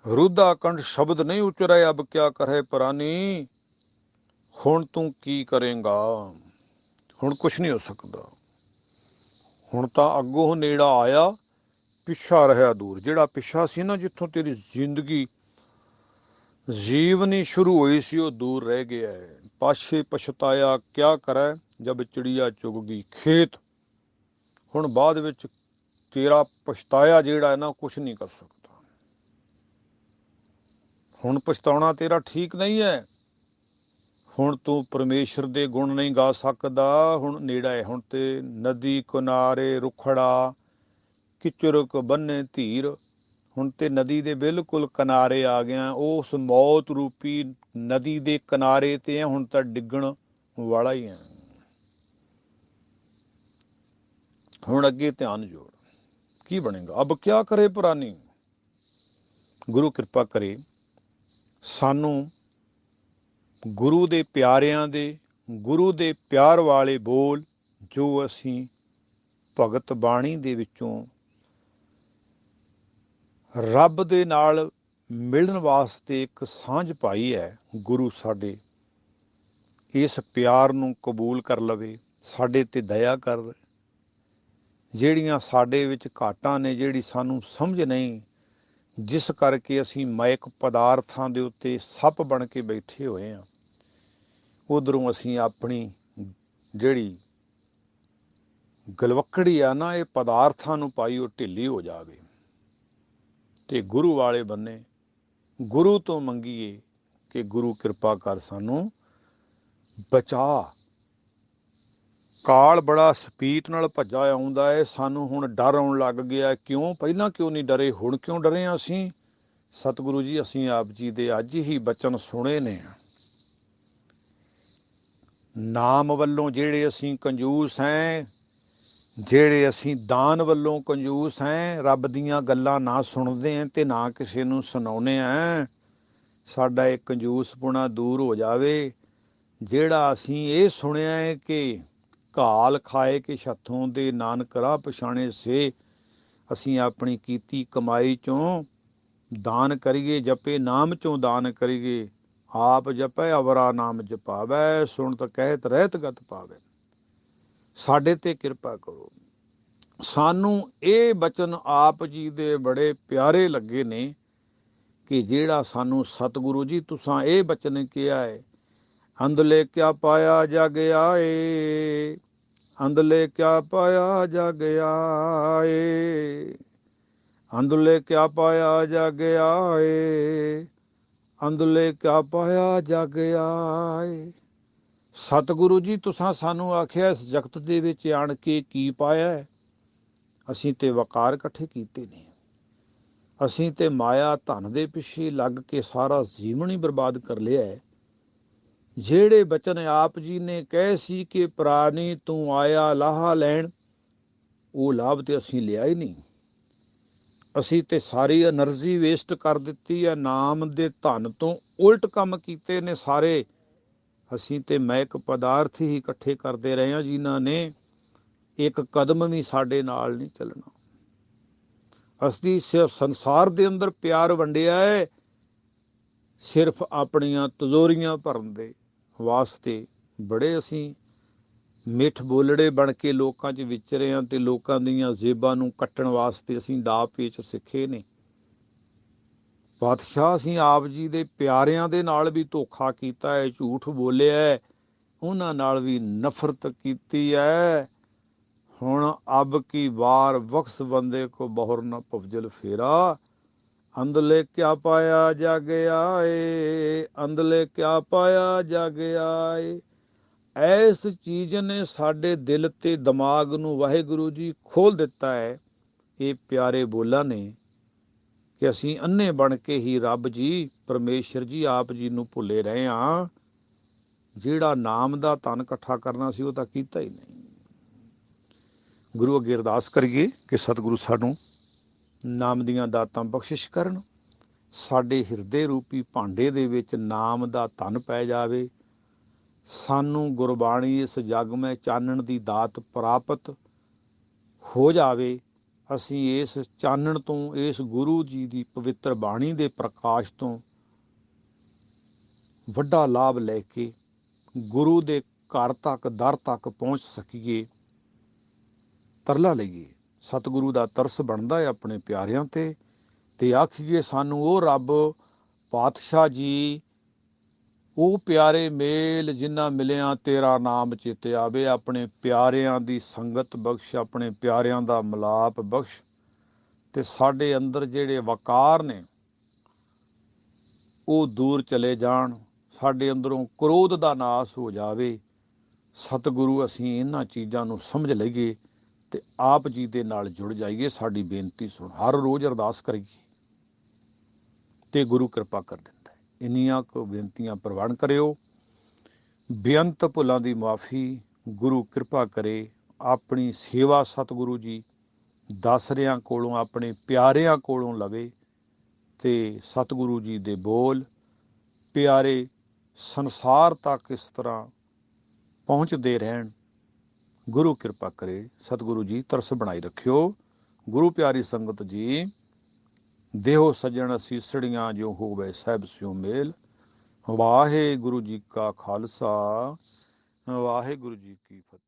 ਰੂਹ ਕੰਠ ਸ਼ਬਦ ਨਹੀਂ ਉਚਰੇ, ਅਬ ਕਿਆ ਕਰੇ ਪ੍ਰਾਨੀ। ਹੁਣ ਤੂੰ ਕੀ ਕਰੇਗਾ, ਹੁਣ ਕੁਛ ਨਹੀਂ ਹੋ ਸਕਦਾ। ਹੁਣ ਤਾਂ ਅੱਗੋਂ ਨੇੜਾ ਆਇਆ, ਪਿੱਛਾ ਰਿਹਾ ਦੂਰ। ਜਿਹੜਾ ਪਿੱਛਾ ਸੀ ਨਾ, ਜਿੱਥੋਂ ਤੇਰੀ ਜ਼ਿੰਦਗੀ ਜੀਵਨੀ ਸ਼ੁਰੂ ਹੋਈ ਸੀ, ਉਹ ਦੂਰ ਰਹਿ ਗਿਆ ਹੈ। ਪਾਛੇ ਪਛਤਾਇਆ ਕਿਆ ਕਰੈ, ਜਬ ਚਿੜੀਆ ਚੁਗ ਗਈ ਖੇਤ। ਹੁਣ ਬਾਅਦ ਵਿੱਚ ਤੇਰਾ ਪਛਤਾਇਆ ਜਿਹੜਾ ਹੈ ਨਾ, ਕੁਛ ਨਹੀਂ ਕਰ ਸਕਦਾ। ਹੁਣ ਪਛਤਾਉਣਾ ਤੇਰਾ ਠੀਕ ਨਹੀਂ ਹੈ। ਹੁਣ ਤੂੰ ਪਰਮੇਸ਼ਰ ਦੇ ਗੁਣ ਨਹੀਂ ਗਾ ਸਕਦਾ। ਹੁਣ ਨੇੜਾ ਹੈ, ਹੁਣ ਤੇ ਨਦੀ ਕਿਨਾਰੇ ਰੁਖੜਾ, ਕਿਚਰਕ ਬੰਨੇ ਧੀਰ। ਹੁਣ ਤੇ ਨਦੀ ਦੇ ਬਿਲਕੁਲ ਕਿਨਾਰੇ ਆ ਗਿਆ, ਉਸ ਮੌਤ ਰੂਪੀ ਨਦੀ ਦੇ ਕਿਨਾਰੇ ਤੇ ਹੁਣ ਤਾਂ ਡਿੱਗਣ ਵਾਲਾ ਹੀ ਹੈ। ਹੁਣ ਅੱਗੇ ਧਿਆਨ ਜੋੜ, ਕੀ ਬਣੇਗਾ। ਅਬ ਕਿਆ ਕਰੇ ਪੁਰਾਨੀ। ਗੁਰੂ ਕਿਰਪਾ ਕਰੇ ਸਾਨੂੰ ਗੁਰੂ ਦੇ ਪਿਆਰਿਆਂ ਦੇ, ਗੁਰੂ ਦੇ ਪਿਆਰ ਵਾਲੇ ਬੋਲ ਜੋ ਅਸੀਂ ਭਗਤ ਬਾਣੀ ਦੇ ਵਿੱਚੋਂ ਰੱਬ ਦੇ ਨਾਲ ਮਿਲਣ ਵਾਸਤੇ ਇੱਕ ਸਾਂਝ ਪਾਈ ਹੈ, ਗੁਰੂ ਸਾਡੇ ਇਸ ਪਿਆਰ ਨੂੰ ਕਬੂਲ ਕਰ ਲਵੇ, ਸਾਡੇ ਤੇ ਦਇਆ ਕਰ। ਜਿਹੜੀਆਂ ਸਾਡੇ ਵਿੱਚ ਘਾਟਾਂ ਨੇ, ਜਿਹੜੀ ਸਾਨੂੰ ਸਮਝ ਨਹੀਂ, ਜਿਸ ਕਰਕੇ ਅਸੀਂ ਮਾਇਕ ਪਦਾਰਥਾਂ ਦੇ ਉੱਤੇ ਸੱਪ ਬਣ ਕੇ ਬੈਠੇ ਹੋਏ ਹਾਂ, ਉਧਰੋਂ ਅਸੀਂ ਆਪਣੀ ਜਿਹੜੀ ਗਲਵੱਕੜੀ ਆ ਨਾ, ਇਹ ਪਦਾਰਥਾਂ ਨੂੰ ਪਾਈ, ਉਹ ਢਿੱਲੀ ਹੋ ਜਾਵੇ ਤੇ ਗੁਰੂ ਵਾਲੇ ਬੰਨੇ ਗੁਰੂ ਤੋਂ ਮੰਗੀਏ ਕਿ ਗੁਰੂ ਕਿਰਪਾ ਕਰ ਸਾਨੂੰ ਬਚਾ। ਕਾਲ ਬੜਾ ਸਪੀਡ ਨਾਲ ਭੱਜਾ ਆਉਂਦਾ ਹੈ, ਸਾਨੂੰ ਹੁਣ ਡਰ ਆਉਣ ਲੱਗ ਗਿਆ। ਕਿਉਂ, ਪਹਿਲਾਂ ਕਿਉਂ ਨਹੀਂ ਡਰੇ, ਹੁਣ ਕਿਉਂ ਡਰੇ ਹਾਂ ਅਸੀਂ। ਸਤਿਗੁਰੂ ਜੀ, ਅਸੀਂ ਆਪ ਜੀ ਦੇ ਅੱਜ ਹੀ ਬਚਨ ਸੁਣੇ ਨੇ। ਨਾਮ ਵੱਲੋਂ ਜਿਹੜੇ ਅਸੀਂ ਕੰਜੂਸ ਹੈ, ਜਿਹੜੇ ਅਸੀਂ ਦਾਨ ਵੱਲੋਂ ਕੰਜੂਸ ਹੈ, ਰੱਬ ਦੀਆਂ ਗੱਲਾਂ ਨਾ ਸੁਣਦੇ ਹਾਂ ਤੇ ਨਾ ਕਿਸੇ ਨੂੰ ਸੁਣਾਉਂਦੇ ਹਾਂ, ਸਾਡਾ ਇਹ ਕੰਜੂਸਪੁਣਾ ਦੂਰ ਹੋ ਜਾਵੇ। ਜਿਹੜਾ ਅਸੀਂ ਇਹ ਸੁਣਿਆ ਹੈ ਕਿ ਘਾਲ ਖਾਏ ਕਿ ਛੱਥੋਂ ਦੇ ਨਾਨਕ ਰਾਹ ਪਛਾਣੇ ਸੇ, ਅਸੀਂ ਆਪਣੀ ਕੀਤੀ ਕਮਾਈ ਚੋਂ ਦਾਨ ਕਰੀਏ, ਜਪੇ ਨਾਮ ਚੋਂ ਦਾਨ ਕਰੀਏ। ਆਪ ਜਪੈ ਅਵਰਾ ਨਾਮ ਜਪਾਵੈ, ਸੁਣਤ ਕਹਿਤ ਰਹਿਤ ਗਤ ਪਾਵੈ। ਸਾਡੇ ਤੇ ਕਿਰਪਾ ਕਰੋ। ਸਾਨੂੰ ਇਹ ਬਚਨ ਆਪ ਜੀ ਦੇ ਬੜੇ ਪਿਆਰੇ ਲੱਗੇ ਨੇ ਕਿ ਜਿਹੜਾ ਸਾਨੂੰ ਸਤਿਗੁਰੂ ਜੀ ਤੁਸਾਂ ਇਹ ਬਚਨ ਕਿਹਾ ਹੈ, ਅੰਦਲੇ ਕਿਆ ਪਾਇਆ ਜਗ ਆਏ, ਅੰਦਲੇ ਕਿਆ ਪਾਇਆ ਜਗ ਆਏ, ਅੰਦਲੇ ਕਿਆ ਪਾਇਆ ਜਗ ਆਏ, ਅੰਦਲੇ ਕਿਆ ਪਾਇਆ ਜਗ ਆਏ। ਸਤਿਗੁਰੂ ਜੀ ਤੁਸਾਂ ਸਾਨੂੰ ਆਖਿਆ ਇਸ ਜਗਤ ਦੇ ਵਿੱਚ ਆਣ ਕੇ ਕੀ ਪਾਇਆ ਹੈ। ਅਸੀਂ ਤੇ ਵਕਾਰ ਇਕੱਠੇ ਕੀਤੇ ਨੇ, ਅਸੀਂ ਤੇ ਮਾਇਆ ਧਨ ਦੇ ਪਿੱਛੇ ਲੱਗ ਕੇ ਸਾਰਾ ਜੀਵਨ ਹੀ ਬਰਬਾਦ ਕਰ ਲਿਆ ਹੈ। ਜਿਹੜੇ ਬਚਨ ਆਪ ਜੀ ਨੇ ਕਹੇ ਸੀ ਕਿ ਪ੍ਰਾਨੀ ਤੂੰ ਆਇਆ ਲਾਹਾ ਲੈਣ, ਉਹ ਲਾਭ ਤੇ ਅਸੀਂ ਲਿਆ ਹੀ ਨਹੀਂ। ਅਸੀਂ ਤੇ ਸਾਰੀ એનર્ਜੀ ਵੇਸਟ ਕਰ ਦਿੱਤੀ ਹੈ, ਨਾਮ ਦੇ ਧਨ ਤੋਂ ਉਲਟ ਕੰਮ ਕੀਤੇ ਨੇ ਸਾਰੇ। ਅਸੀਂ ਤੇ ਮਹਿਕ ਪਦਾਰਥ ਹੀ ਇਕੱਠੇ ਕਰਦੇ ਰਹੇ ਹਾਂ, ਜਿਨ੍ਹਾਂ ਨੇ ਇੱਕ ਕਦਮ ਵੀ ਸਾਡੇ ਨਾਲ ਨਹੀਂ ਚੱਲਣਾ। ਅਸੀਂ ਸਿਰਫ ਸੰਸਾਰ ਦੇ ਅੰਦਰ ਪਿਆਰ ਵੰਡਿਆ ਹੈ, ਸਿਰਫ ਆਪਣੀਆਂ ਤਿਜੋਰੀਆਂ ਭਰਨ ਦੇ ਵਾਸਤੇ। ਬੜੇ ਅਸੀਂ ਮਿੱਠ ਬੋਲੜੇ ਬਣ ਕੇ ਲੋਕਾਂ 'ਚ ਵਿਚਰੇ ਹਾਂ ਤੇ ਲੋਕਾਂ ਦੀਆਂ ਜੇਬਾਂ ਨੂੰ ਕੱਟਣ ਵਾਸਤੇ ਅਸੀਂ ਦਾਅ ਪੇਚ ਸਿੱਖੇ ਨੇ। ਪਾਤਸ਼ਾਹ, ਅਸੀਂ ਆਪ ਜੀ ਦੇ ਪਿਆਰਿਆਂ ਦੇ ਨਾਲ ਵੀ ਧੋਖਾ ਕੀਤਾ ਹੈ, ਝੂਠ ਬੋਲਿਆ ਹੈ, ਉਹਨਾਂ ਨਾਲ ਵੀ ਨਫ਼ਰਤ ਕੀਤੀ ਹੈ। ਹੁਣ ਅਬ ਕੀ ਵਾਰ ਬਖਸ਼ ਬੰਦੇ ਕੋ ਬਹੁਰ ਨਾ ਭਵਜਲ ਫੇਰਾ। ਅੰਦਲੇ ਕਿਆ ਪਾਇਆ ਜਾਗਿਆ ਏ, ਅੰਦਲੇ ਕਿਆ ਪਾਇਆ ਜਾਗਿਆ ਏ। ਇਸ ਚੀਜ਼ ਨੇ ਸਾਡੇ ਦਿਲ ਤੇ ਦਿਮਾਗ ਨੂੰ ਵਾਹਿਗੁਰੂ ਜੀ ਖੋਲ ਦਿੱਤਾ ਹੈ। ਇਹ ਪਿਆਰੇ ਬੋਲਾਂ ਨੇ ਕਿ ਅਸੀਂ ਅੰਨੇ ਬਣ ਕੇ ਹੀ ਰੱਬ ਜੀ, ਪਰਮੇਸ਼ਰ ਜੀ, ਆਪ ਜੀ ਨੂੰ ਭੁੱਲੇ ਰਹੇ ਹਾਂ। ਜਿਹੜਾ ਨਾਮ ਦਾ ਧਨ ਇਕੱਠਾ ਕਰਨਾ ਸੀ ਉਹ ਤਾਂ ਕੀਤਾ ਹੀ ਨਹੀਂ। ਗੁਰੂ ਅੱਗੇ ਅਰਦਾਸ ਕਰੀਏ ਕਿ ਸਤਿਗੁਰੂ ਸਾਨੂੰ ਨਾਮ ਦੀਆਂ ਦਾਤਾਂ ਬਖਸ਼ਿਸ਼ ਕਰਨ, ਸਾਡੇ ਹਿਰਦੇ ਰੂਪੀ ਭਾਂਡੇ ਦੇ ਵਿੱਚ ਨਾਮ ਦਾ ਧਨ ਪੈ ਜਾਵੇ, ਸਾਨੂੰ ਗੁਰਬਾਣੀ ਇਸ ਜਗ ਮੈਂ ਚਾਨਣ ਦੀ ਦਾਤ ਪ੍ਰਾਪਤ ਹੋ ਜਾਵੇ। ਅਸੀਂ ਇਸ ਚਾਨਣ ਤੋਂ, ਇਸ ਗੁਰੂ ਜੀ ਦੀ ਪਵਿੱਤਰ ਬਾਣੀ ਦੇ ਪ੍ਰਕਾਸ਼ ਤੋਂ ਵੱਡਾ ਲਾਭ ਲੈ ਕੇ ਗੁਰੂ ਦੇ ਘਰ ਤੱਕ, ਦਰ ਤੱਕ ਪਹੁੰਚ ਸਕੀਏ। ਤਰਲਾ ਲਈਏ, ਸਤਿਗੁਰੂ ਦਾ ਤਰਸ ਬਣਦਾ ਹੈ ਆਪਣੇ ਪਿਆਰਿਆਂ ਤੇ ਆਖੀਏ ਸਾਨੂੰ ਉਹ ਰੱਬ ਪਾਤਸ਼ਾਹ ਜੀ, ਉਹ ਪਿਆਰੇ ਮੇਲ ਜਿਨ੍ਹਾਂ ਮਿਲਿਆ ਤੇਰਾ ਨਾਮ ਚੇਤੇ ਆਵੇ। ਆਪਣੇ ਪਿਆਰਿਆਂ ਦੀ ਸੰਗਤ ਬਖਸ਼, ਆਪਣੇ ਪਿਆਰਿਆਂ ਦਾ ਮਿਲਾਪ ਬਖਸ਼, ਤੇ ਸਾਡੇ ਅੰਦਰ ਜਿਹੜੇ ਵਕਾਰ ਨੇ ਉਹ ਦੂਰ ਚਲੇ ਜਾਣ, ਸਾਡੇ ਅੰਦਰੋਂ ਕ੍ਰੋਧ ਦਾ ਨਾਸ ਹੋ ਜਾਵੇ। ਸਤਿਗੁਰੂ, ਅਸੀਂ ਇਹਨਾਂ ਚੀਜ਼ਾਂ ਨੂੰ ਸਮਝ ਲਈਏ ਤੇ ਆਪ ਜੀ ਦੇ ਨਾਲ ਜੁੜ ਜਾਈਏ। ਸਾਡੀ ਬੇਨਤੀ ਸੁਣ, ਹਰ ਰੋਜ਼ ਅਰਦਾਸ ਕਰੀਏ ਤੇ ਗੁਰੂ ਕਿਰਪਾ ਕਰ ਦਿੰਦਾ ਹੈ। ਇੰਨੀਆਂ ਕੁ ਬੇਨਤੀਆਂ ਪ੍ਰਵਾਨ ਕਰਿਓ। ਬੇਅੰਤ ਭੁੱਲਾਂ ਦੀ ਮਾਫੀ ਗੁਰੂ ਕਿਰਪਾ ਕਰੇ। ਆਪਣੀ ਸੇਵਾ ਸਤਿਗੁਰੂ ਜੀ ਦਾਸਰਿਆਂ ਕੋਲੋਂ, ਆਪਣੇ ਪਿਆਰਿਆਂ ਕੋਲੋਂ ਲਵੇ ਤੇ ਸਤਿਗੁਰੂ ਜੀ ਦੇ ਬੋਲ ਪਿਆਰੇ ਸੰਸਾਰ ਤੱਕ ਇਸ ਤਰ੍ਹਾਂ ਪਹੁੰਚਦੇ ਰਹਿਣ। ਗੁਰੂ ਕਿਰਪਾ ਕਰੇ। ਸਤਿਗੁਰੂ ਜੀ ਤਰਸ ਬਣਾਈ ਰੱਖਿਓ। ਗੁਰੂ ਪਿਆਰੀ ਸੰਗਤ ਜੀ, ਦੇਹੋ ਸੱਜਣ ਸੀਸੜੀਆਂ ਜੋ ਹੋਵੇ ਸਹਿਬ ਸਿਉ ਮੇਲ। ਵਾਹਿਗੁਰੂ ਜੀ ਕਾ ਖਾਲਸਾ, ਵਾਹਿਗੁਰੂ ਜੀ ਕੀ ਫਤਿਹ।